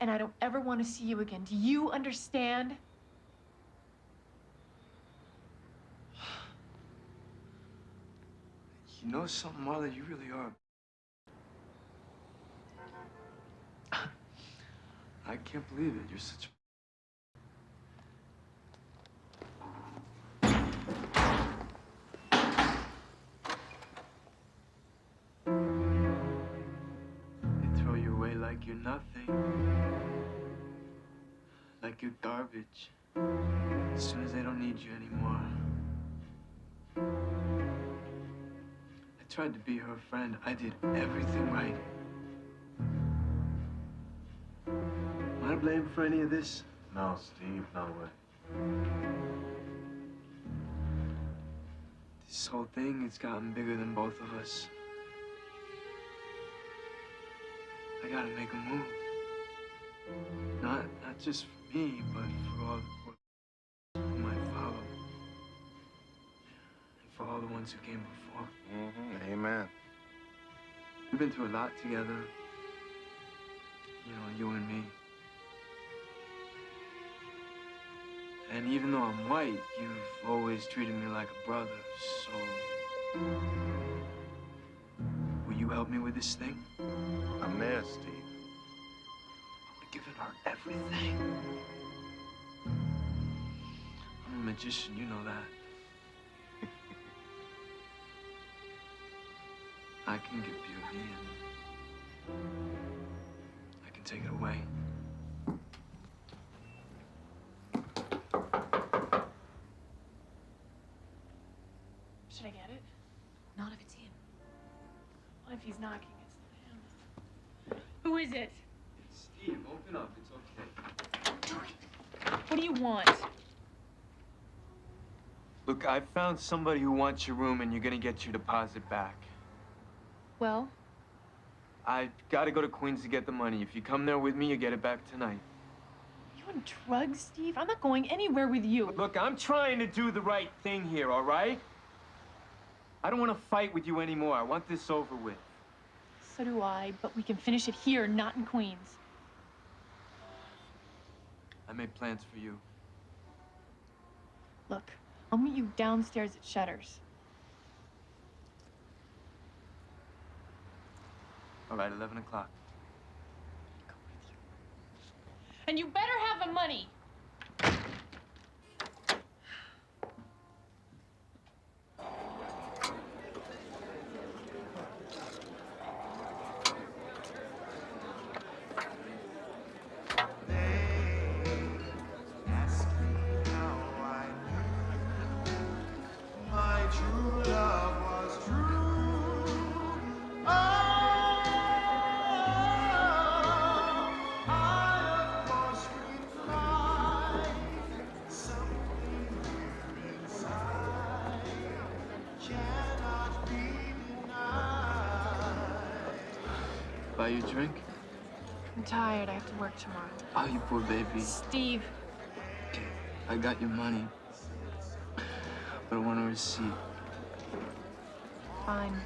And I don't ever want to see you again. Do you understand? You know something, Marla? You really are. I can't believe it. You're such a... They throw you away like you're nothing. Like you're garbage. As soon as they don't need you anymore. I tried to be her friend. I did everything right. Am I to blame for any of this? No, Steve, no way. This whole thing has gotten bigger than both of us. I gotta make a move. Not just for me, but for all the who might follow. And for all the ones who came before. Mm-hmm. Amen. We've been through a lot together. You know, you and me. And even though I'm white, you've always treated me like a brother, so Will you help me with this thing? I'm there, Steve. I'm giving her everything. I'm a magician, you know that. I can give beauty and I can take it away. Should I get it? Not if it's him. Well, if he's knocking, it's not him. Who is it? Steve, open up. It's okay. What do you want? Look, I found somebody who wants your room and you're gonna get your deposit back. Well? I gotta go to Queens to get the money. If you come there with me, you get it back tonight. You on drugs, Steve? I'm not going anywhere with you. Look, I'm trying to do the right thing here, all right? I don't want to fight with you anymore. I want this over with. So do I, but we can finish it here, not in Queens. I made plans for you. Look, I'll meet you downstairs at Shutters. All right, 11 o'clock. And you better have the money. Buy you a drink? I'm tired. I have to work tomorrow. Oh, you poor baby. Steve. Okay, I got your money. But I want a receipt. Fine.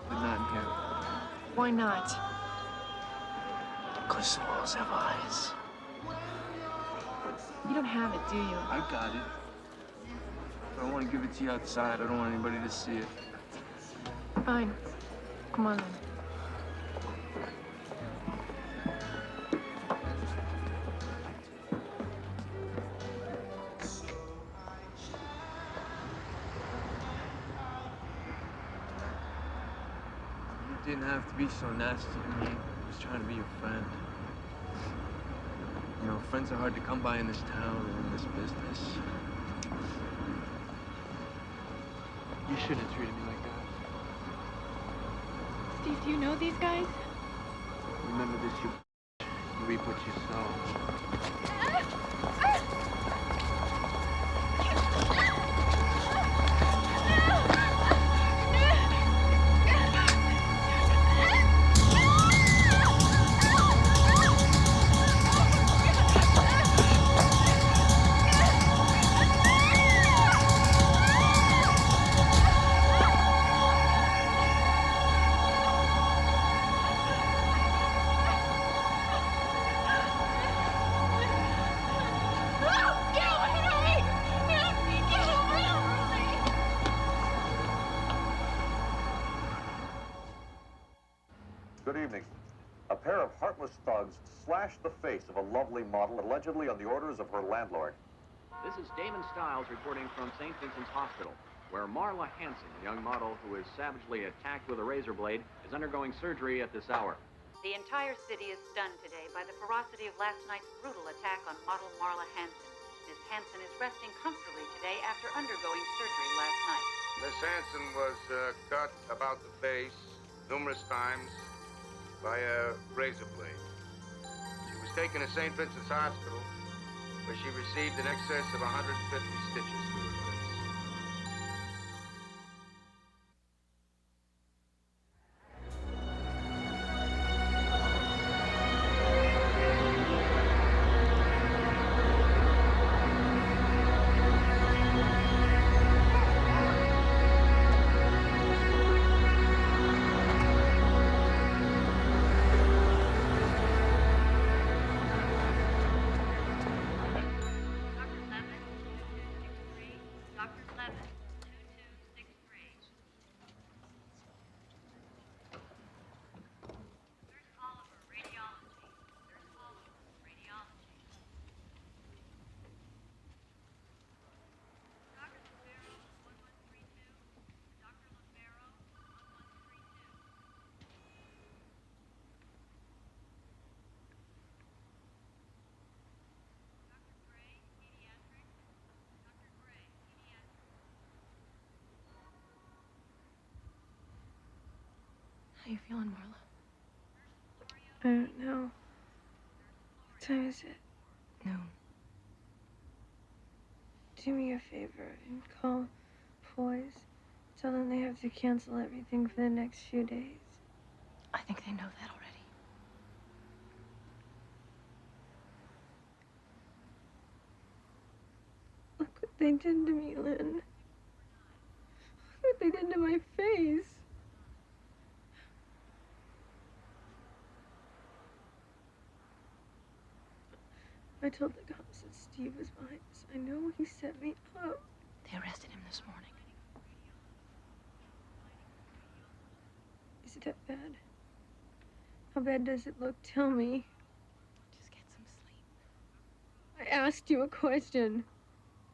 But not in here. Why not? Because the walls have eyes. You don't have it, do you? I got it. But I want to give it to you outside. I don't want anybody to see it. Fine. Come on then. You didn't have to be so nasty to me. I was trying to be your friend. You know, friends are hard to come by in this town and in this business. You shouldn't have treated me like that. Steve, do you know these guys? Remember this, you reap what you sow. Good evening. A pair of heartless thugs slashed the face of a lovely model, allegedly on the orders of her landlord. This is Damon Stiles reporting from St. Vincent's Hospital, where Marla Hanson, a young model who is savagely attacked with a razor blade, is undergoing surgery at this hour. The entire city is stunned today by the ferocity of last night's brutal attack on model Marla Hanson. Miss Hanson is resting comfortably today after undergoing surgery last night. Miss Hanson was cut about the face numerous times by a razor blade. She was taken to St. Vincent's Hospital, where she received in excess of 150 stitches to her face. Dr. Levin, 2263. How you feeling, Marla? I don't know. What time is it? Noon. Do me a favor and call Foy's. Tell them they have to cancel everything for the next few days. I think they know that already. Look what they did to me, Lynn. Look what they did to my face. I told the cops that Steve was behind this. I know he set me up. They arrested him this morning. Is it that bad? How bad does it look? Tell me. Just get some sleep. I asked you a question.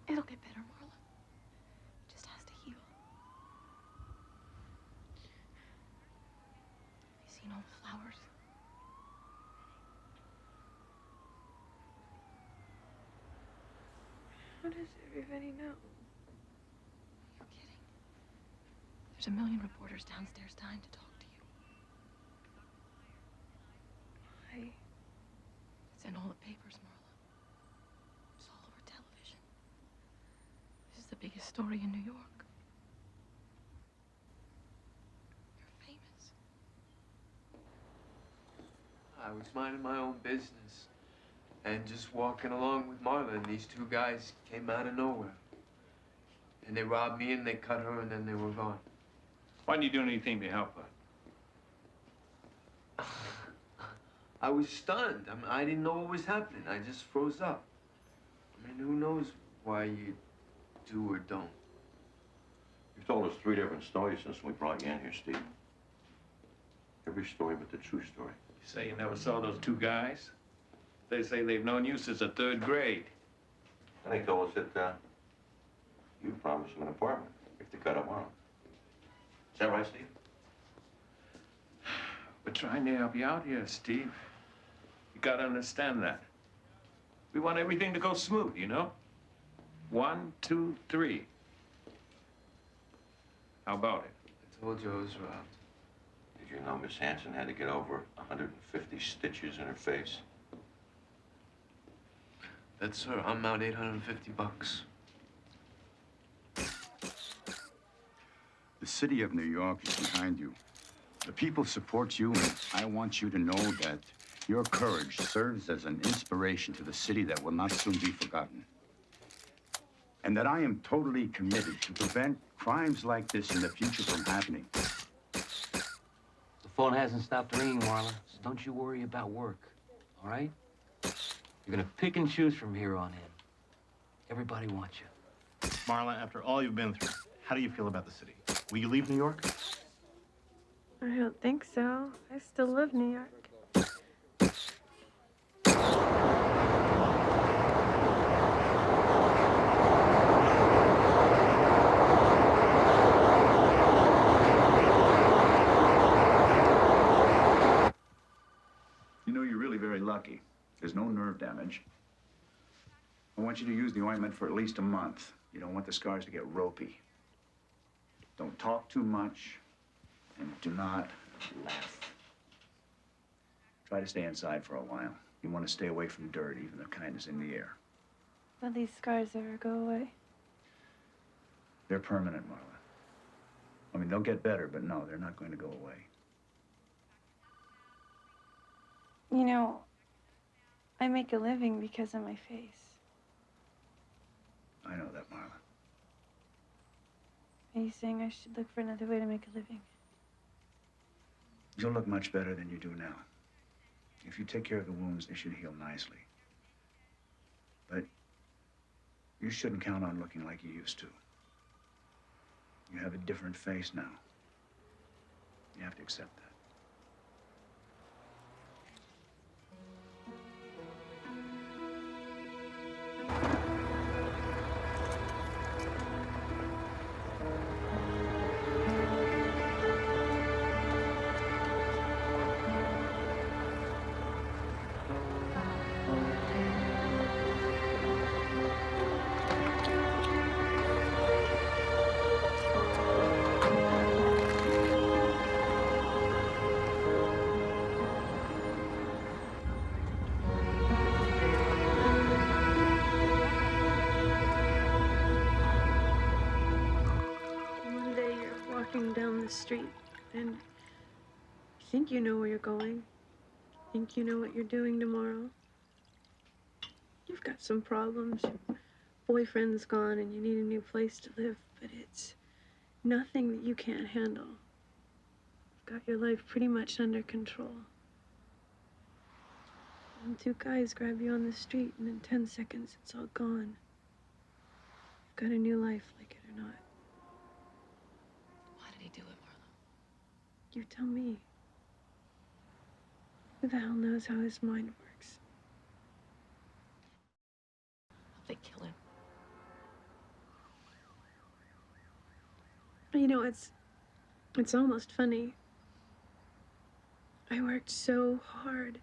It'll get better, Marla. It just has to heal. Have you seen all the flowers? How does everybody know? You're kidding. There's a million reporters downstairs dying to talk to you. Why? It's in all the papers, Marla. It's all over television. This is the biggest story in New York. You're famous. I was minding my own business and just walking along with Marla, and these two guys came out of nowhere. And they robbed me and they cut her and then they were gone. Why didn't you do anything to help her? I was stunned. I didn't know what was happening. I just froze up. I mean, who knows why you do or don't. You've told us 3 different stories since we brought you in here, Steve. Every story but the true story. You say you never saw those 2 guys? They say they've known you since the 3rd grade. And they told us that you promised them an apartment if they cut up on them. Is that right, Steve? We're trying to help you out here, Steve. You gotta understand that. We want everything to go smooth, you know? 1, 2, 3. How about it? I told you I was robbed. Did you know Miss Hanson had to get over 150 stitches in her face? That's her. I'm out $850. The city of New York is behind you. The people support you, and I want you to know that your courage serves as an inspiration to the city that will not soon be forgotten. And that I am totally committed to prevent crimes like this in the future from happening. The phone hasn't stopped ringing, Marla, so don't you worry about work, all right? You're gonna pick and choose from here on in. Everybody wants you. Marla, after all you've been through, how do you feel about the city? Will you leave New York? I don't think so. I still love New York. You know, you're really very lucky. There's no nerve damage. I want you to use the ointment for at least a month. You don't want the scars to get ropey. Don't talk too much, and do not laugh. Try to stay inside for a while. You want to stay away from dirt, even the kind that's in the air. Will these scars ever go away? They're permanent, Marla. I mean, they'll get better, but no, they're not going to go away. You know, I make a living because of my face. I know that, Marla. Are you saying I should look for another way to make a living? You'll look much better than you do now. If you take care of the wounds, they should heal nicely. But you shouldn't count on looking like you used to. You have a different face now. You have to accept that. street and you think you know where you're going, think you know what you're doing tomorrow. You've got some problems. Your boyfriend's gone and you need a new place to live, but it's nothing that you can't handle. You've got your life pretty much under control. And two guys grab you on the street and in 10 seconds it's all gone. You've got a new life, like it or not. Why did he do it, Marla? You tell me. Who the hell knows how his mind works? How'd they kill him? You know, it's almost funny. I worked so hard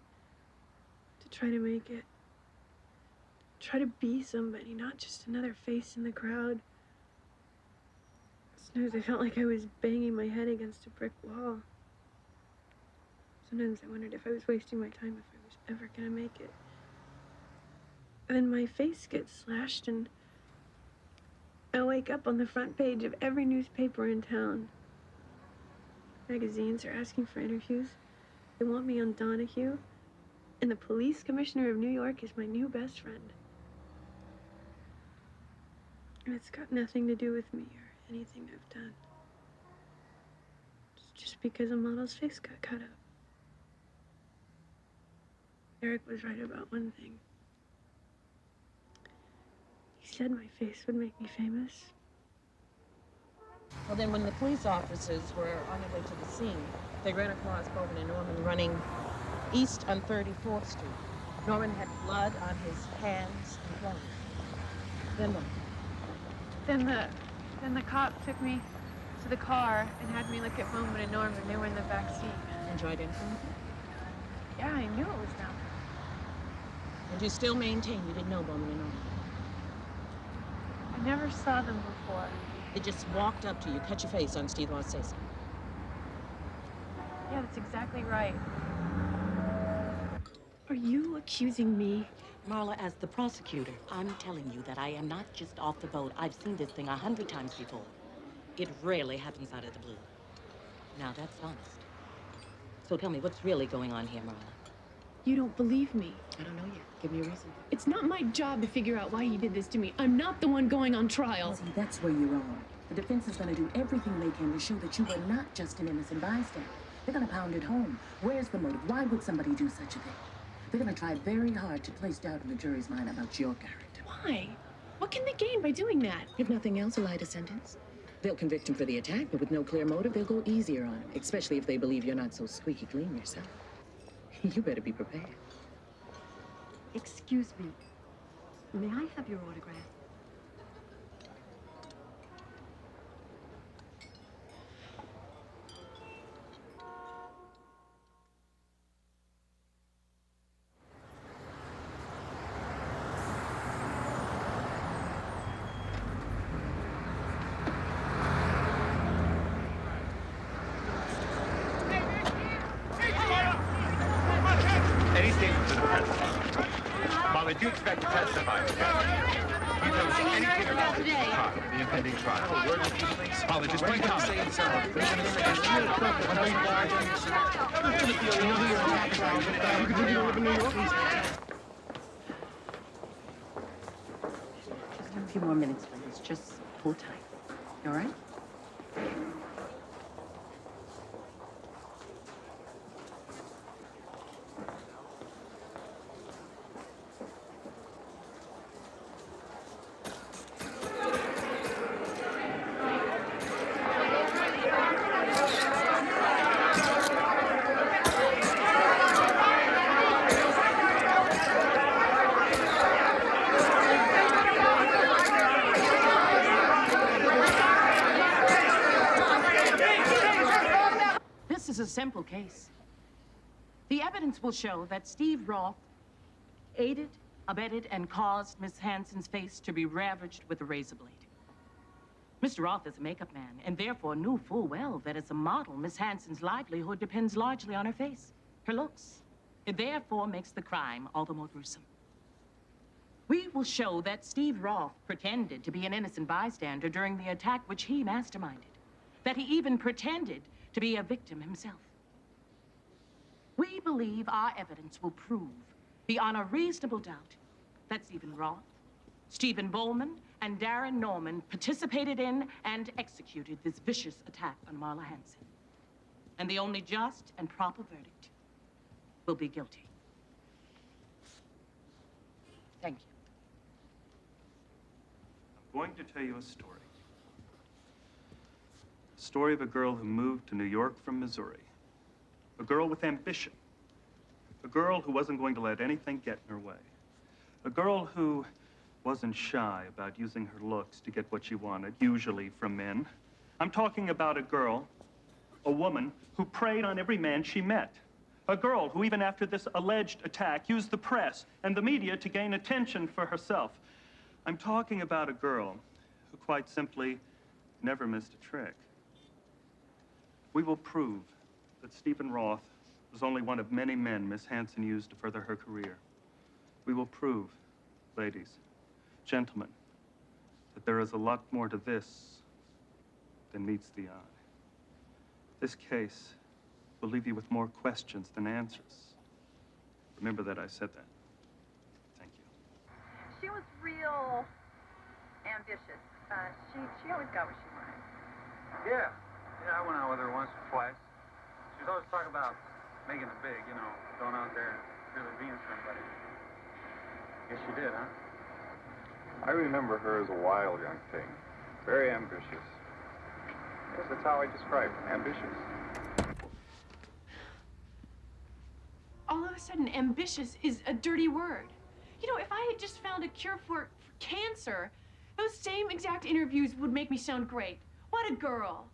to try to make it. Try to be somebody, not just another face in the crowd. Sometimes I felt like I was banging my head against a brick wall. Sometimes I wondered if I was wasting my time, if I was ever gonna make it. And then my face gets slashed and I wake up on the front page of every newspaper in town. Magazines are asking for interviews. They want me on Donahue. And the police commissioner of New York is my new best friend. And it's got nothing to do with me or anything I've done. It's just because a model's face got cut up. Eric was right about one thing. He said my face would make me famous. Well, then when the police officers were on their way to the scene, they ran across Bowman and Norman running east on 34th Street. Norman had blood on his hands and lungs. Then what? Then the cop took me to the car and had me look at Bowman and Norman. They were in the back seat. Enjoyed influence? Yeah, I knew it was them. And you still maintain you didn't know Bowman and Norman? I never saw them before. They just walked up to you, cut your face on Steve Ross say so. Yeah, that's exactly right. Are you accusing me? Marla, as the prosecutor, I'm telling you that I am not just off the boat. I've seen this thing 100 times before. It rarely happens out of the blue. Now, that's honest. So tell me, what's really going on here, Marla? You don't believe me. I don't know yet. Give me a reason. It's not my job to figure out why he did this to me. I'm not the one going on trial. See, that's where you're wrong. The defense is going to do everything they can to show that you were not just an innocent bystander. They're going to pound it home. Where's the motive? Why would somebody do such a thing? They're going to try very hard to place doubt in the jury's mind about your character. Why? What can they gain by doing that? If nothing else, a lighter sentence. They'll convict him for the attack, but with no clear motive, they'll go easier on him, especially if they believe you're not so squeaky clean yourself. You better be prepared. Excuse me. May I have your autograph? Anything for the defense. Molly, do you expect to testify? You tell us anything about the trial, the impending trial. Word with you, please. Molly, just one comment. Just have a few more minutes, please. Just hold tight. All right? This is a simple case. The evidence will show that Steve Roth aided, abetted, and caused Miss Hanson's face to be ravaged with a razor blade. Mr. Roth is a makeup man, and therefore knew full well that as a model, Miss Hanson's livelihood depends largely on her face, her looks. It therefore makes the crime all the more gruesome. We will show that Steve Roth pretended to be an innocent bystander during the attack which he masterminded. that he even pretended to be a victim himself. We believe our evidence will prove, beyond a reasonable doubt, that Stephen Roth, Stephen Bowman, and Darren Norman participated in and executed this vicious attack on Marla Hansen. And the only just and proper verdict will be guilty. Thank you. I'm going to tell you a story. A story of a girl who moved to New York from Missouri. A girl with ambition. A girl who wasn't going to let anything get in her way. A girl who wasn't shy about using her looks to get what she wanted, usually from men. I'm talking about a girl, a woman, who preyed on every man she met. A girl who, even after this alleged attack, used the press and the media to gain attention for herself. I'm talking about a girl who quite simply never missed a trick. We will prove that Stephen Roth was only one of many men Miss Hansen used to further her career. We will prove, ladies, gentlemen, that there is a lot more to this than meets the eye. This case will leave you with more questions than answers. Remember that I said that. Thank you. She was real ambitious. She always got what she wanted. Yeah, I went out with her once or twice. She was always talking about making it big, you know, going out there and really being somebody. Guess she did, huh? I remember her as a wild young thing, very ambitious. Yes, that's how I describe her, ambitious. All of a sudden, ambitious is a dirty word. You know, if I had just found a cure for cancer, those same exact interviews would make me sound great. What a girl.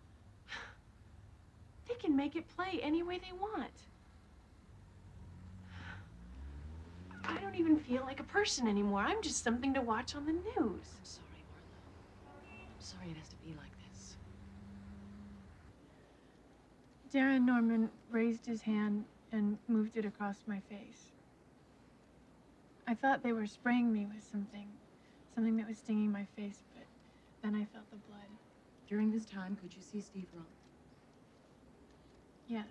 They can make it play any way they want. I don't even feel like a person anymore. I'm just something to watch on the news. I'm sorry, Marla. I'm sorry it has to be like this. Darren Norman raised his hand and moved it across my face. I thought they were spraying me with something that was stinging my face, but then I felt the blood. During this time, could you see Steve Roth? Yes.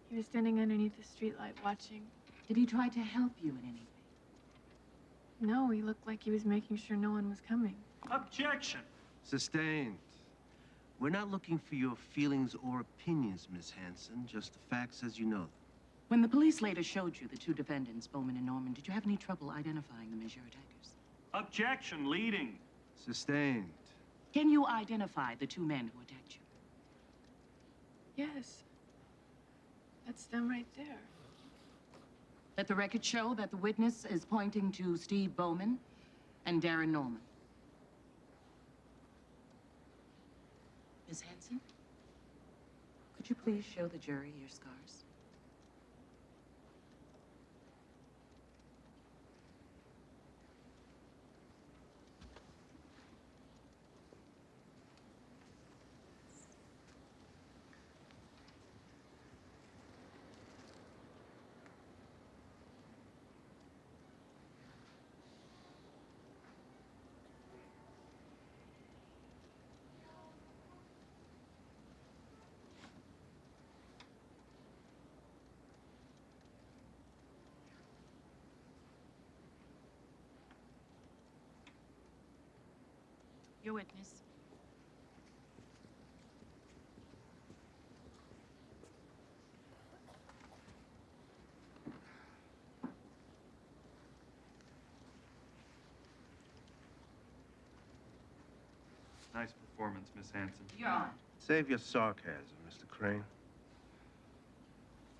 He was standing underneath the streetlight watching. Did he try to help you in any way? No, he looked like he was making sure no one was coming. Objection! Sustained. We're not looking for your feelings or opinions, Miss Hansen, just the facts as you know them. When the police later showed you the two defendants, Bowman and Norman, did you have any trouble identifying them as your attackers? Objection, leading. Sustained. Can you identify the two men who attacked you? Yes. That's them right there. Let the record show that the witness is pointing to Steve Bowman and Darren Norman. Miss Hansen, could you please show the jury your scars? Your witness. Nice performance, Miss Hansen. You're on. Save your sarcasm, Mr. Crane.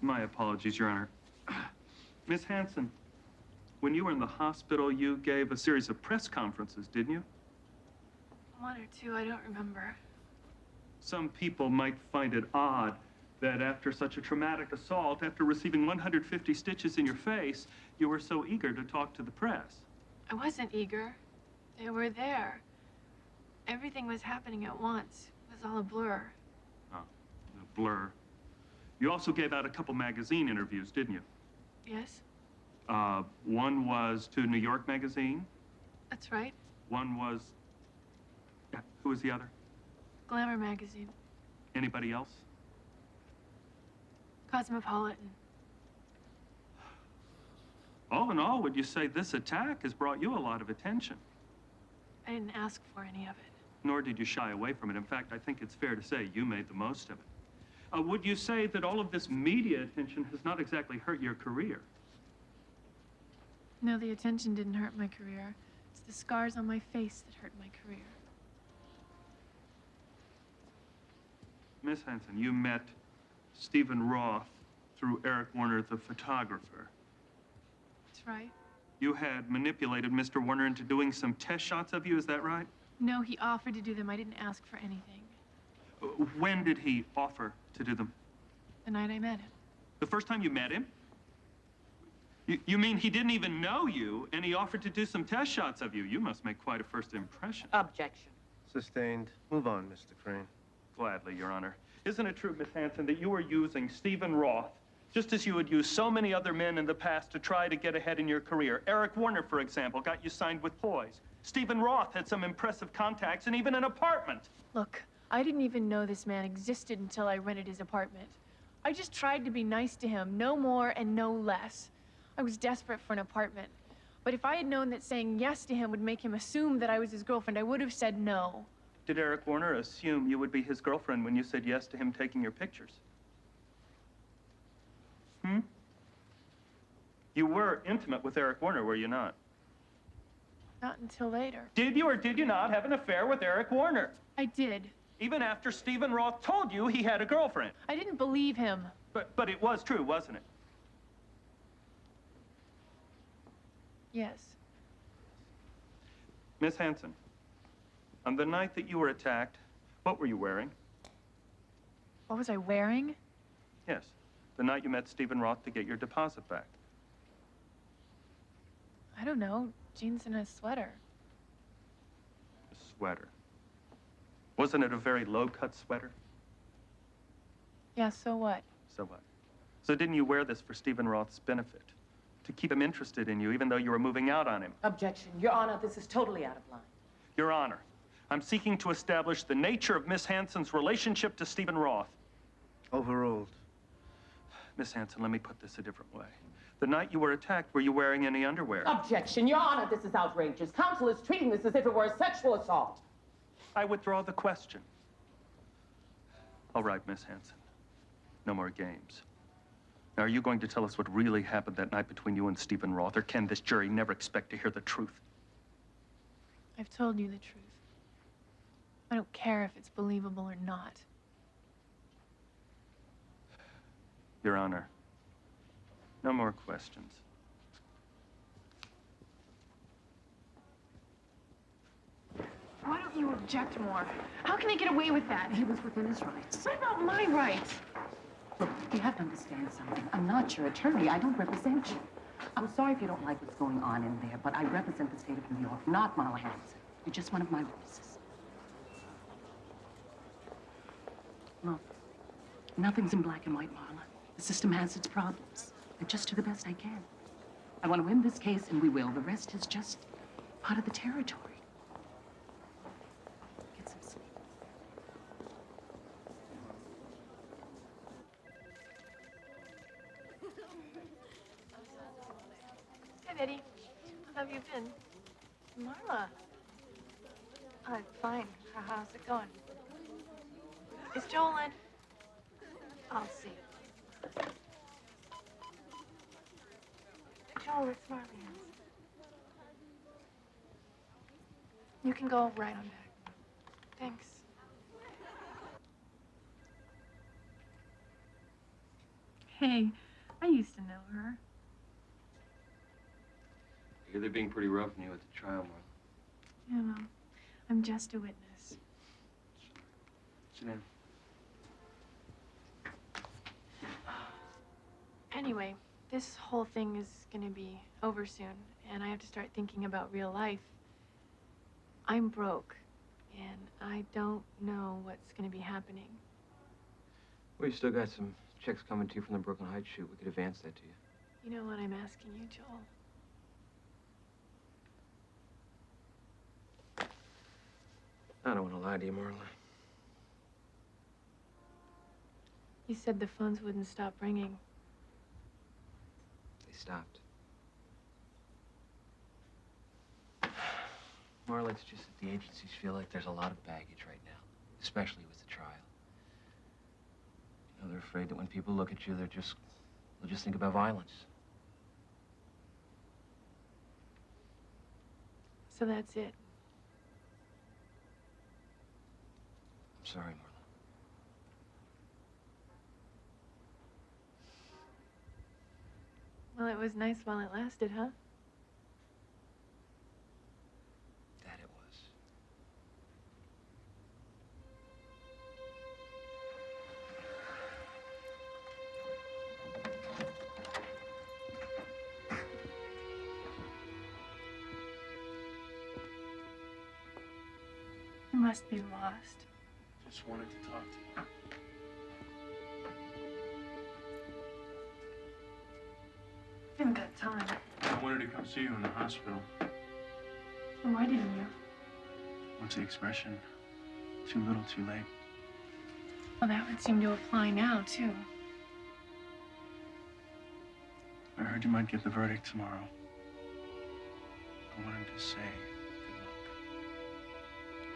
My apologies, Your Honor. Miss Hansen, when you were in the hospital, you gave a series of press conferences, didn't you? One or two, I don't remember. Some people might find it odd that after such a traumatic assault, after receiving 150 stitches in your face, you were so eager to talk to the press. I wasn't eager. They were there. Everything was happening at once. It was all a blur. Oh, a blur. You also gave out a couple magazine interviews, didn't you? Yes, One was to New York Magazine. that's right. One was... Yeah, who was the other? Glamour magazine. Anybody else? Cosmopolitan. All in all, would you say this attack has brought you a lot of attention? I didn't ask for any of it. Nor did you shy away from it. In fact, I think it's fair to say you made the most of it. Would you say that all of this media attention has not exactly hurt your career? No, the attention didn't hurt my career. It's the scars on my face that hurt my career. Miss Hanson, you met Stephen Roth through Eric Warner, the photographer. That's right. You had manipulated Mr. Warner into doing some test shots of you, is that right? No, he offered to do them. I didn't ask for anything. When did he offer to do them? The night I met him. The first time you met him? You mean he didn't even know you, and he offered to do some test shots of you? You must make quite a first impression. Objection. Sustained. Move on, Mr. Crane. Gladly, Your Honor. Isn't it true, Miss Hanson, that you were using Stephen Roth just as you had used so many other men in the past to try to get ahead in your career? Eric Warner, for example, got you signed with Poise. Stephen Roth had some impressive contacts and even an apartment. Look, I didn't even know this man existed until I rented his apartment. I just tried to be nice to him, no more and no less. I was desperate for an apartment. But if I had known that saying yes to him would make him assume that I was his girlfriend, I would have said no. Did Eric Warner assume you would be his girlfriend when you said yes to him taking your pictures? You were intimate with Eric Warner, were you not? Not until later. Did you or did you not have an affair with Eric Warner? I did. Even after Stephen Roth told you he had a girlfriend? I didn't believe him. But it was true, wasn't it? Yes. Miss Hanson, on the night that you were attacked, what were you wearing? What was I wearing? Yes, the night you met Stephen Roth to get your deposit back. I don't know. Jeans and a sweater. A sweater. Wasn't it a very low-cut sweater? Yeah, so what? So what? So didn't you wear this for Stephen Roth's benefit? To keep him interested in you, even though you were moving out on him? Objection. Your Honor, this is totally out of line. Your Honor, I'm seeking to establish the nature of Miss Hanson's relationship to Stephen Roth. Overruled. Miss Hanson, let me put this a different way. The night you were attacked, were you wearing any underwear? Objection. Your Honor, this is outrageous. Counsel is treating this as if it were a sexual assault. I withdraw the question. All right, Miss Hanson. No more games. Now, are you going to tell us what really happened that night between you and Stephen Roth, or can this jury never expect to hear the truth? I've told you the truth. I don't care if it's believable or not. Your Honor, no more questions. Why don't you object more? How can they get away with that? He was within his rights. What about my rights? Look, you have to understand something. I'm not your attorney. I don't represent you. I'm sorry if you don't like what's going on in there, but I represent the state of New York, not Marla Hanson. You're just one of my witnesses. Look, nothing's in black and white, Marla. The system has its problems. I just do the best I can. I want to win this case, and we will. The rest is just part of the territory. Get some sleep. Hey, Betty. How have you been? Marla. Fine. How's it going? Is Joel in? I'll see. Joel, it's Marlene. You can go right on back. Thanks. Hey, I used to know her. You're they're being pretty rough on you at the trial, Marla. Yeah, well, I'm just a witness. Sit down. Anyway, this whole thing is gonna be over soon, and I have to start thinking about real life. I'm broke, and I don't know what's gonna be happening. Well, you still got some checks coming to you from the Brooklyn Heights shoot. We could advance that to you. You know what I'm asking you, Joel? I don't want to lie to you, Marla. You said the phones wouldn't stop ringing. They stopped. Marla, it's just that the agencies feel like there's a lot of baggage right now, especially with the trial. You know, they're afraid that when people look at you, they'll just think about violence. So that's it. I'm sorry, Marla. Well, it was nice while it lasted, huh? That it was. You must be lost. Just wanted to talk to you. I haven't got time. I wanted to come see you in the hospital. Why didn't you? What's the expression? Too little, too late. Well, that would seem to apply now, too. I heard you might get the verdict tomorrow. I wanted to say good luck.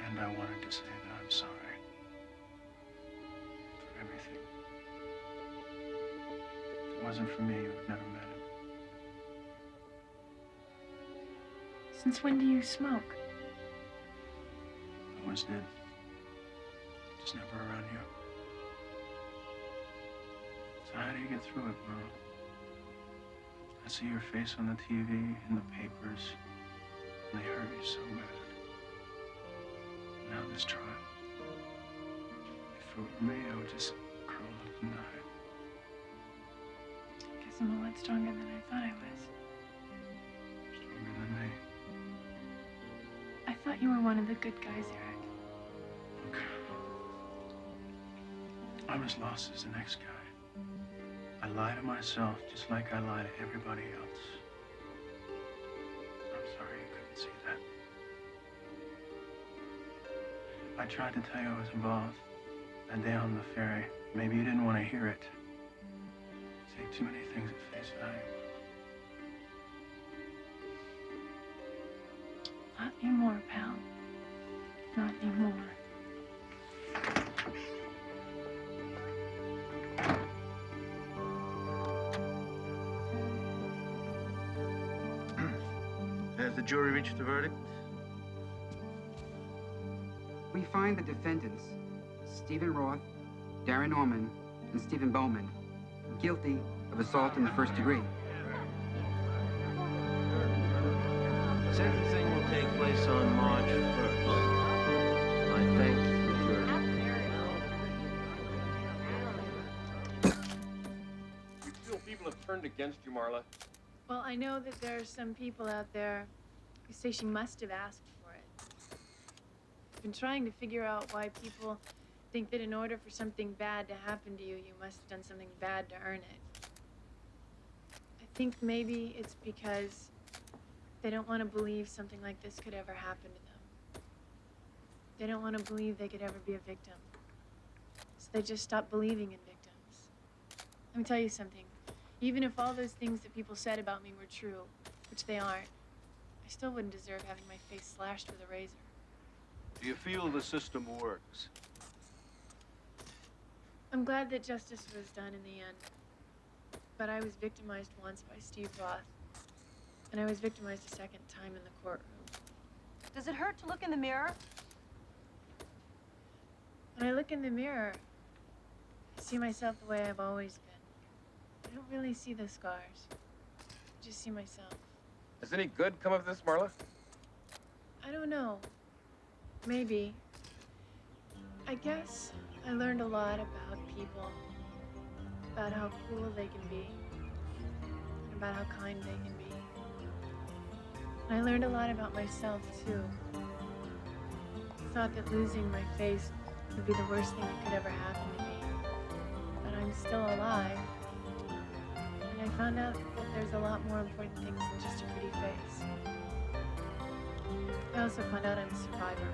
And I wanted to say that I'm sorry. For everything. If it wasn't for me, you would never met him. Since when do you smoke? I always did. Just never around you. So how do you get through it, Merle? I see your face on the TV, in the papers, and they hurt you so bad. Now this trial. If it were me, I would just curl up and die. Guess I'm a lot stronger than I thought I was. Stronger than me. I thought you were one of the good guys, Eric. Look, I'm as lost as the next guy. I lie to myself just like I lie to everybody else. I'm sorry you couldn't see that. I tried to tell you I was involved that day on the ferry. Maybe you didn't want to hear it. I take too many things at face value. Not anymore, pal. Not anymore. Has the jury reached a verdict? We find the defendants, Stephen Roth, Darren Norman, and Stephen Bowman, guilty of assault in the first degree. Sentencing will take place on March 1st. I thank the jury. You feel people have turned against you, Marla? Well, I know that there are some people out there who say she must have asked for it. I've been trying to figure out why people think that in order for something bad to happen to you, you must have done something bad to earn it. I think maybe it's because they don't want to believe something like this could ever happen to them. They don't want to believe they could ever be a victim. So they just stop believing in victims. Let me tell you something. Even if all those things that people said about me were true, which they aren't, I still wouldn't deserve having my face slashed with a razor. Do you feel the system works? I'm glad that justice was done in the end. But I was victimized once by Steve Roth. And I was victimized a second time in the courtroom. Does it hurt to look in the mirror? When I look in the mirror, I see myself the way I've always been. I don't really see the scars. I just see myself. Has any good come of this, Marla? I don't know. Maybe. I guess I learned a lot about people. About how cruel they can be. And about how kind they can be. And I learned a lot about myself, too. I thought that losing my face would be the worst thing that could ever happen to me. But I'm still alive. And I found out that there's a lot more important things than just a pretty face. I also found out I'm a survivor.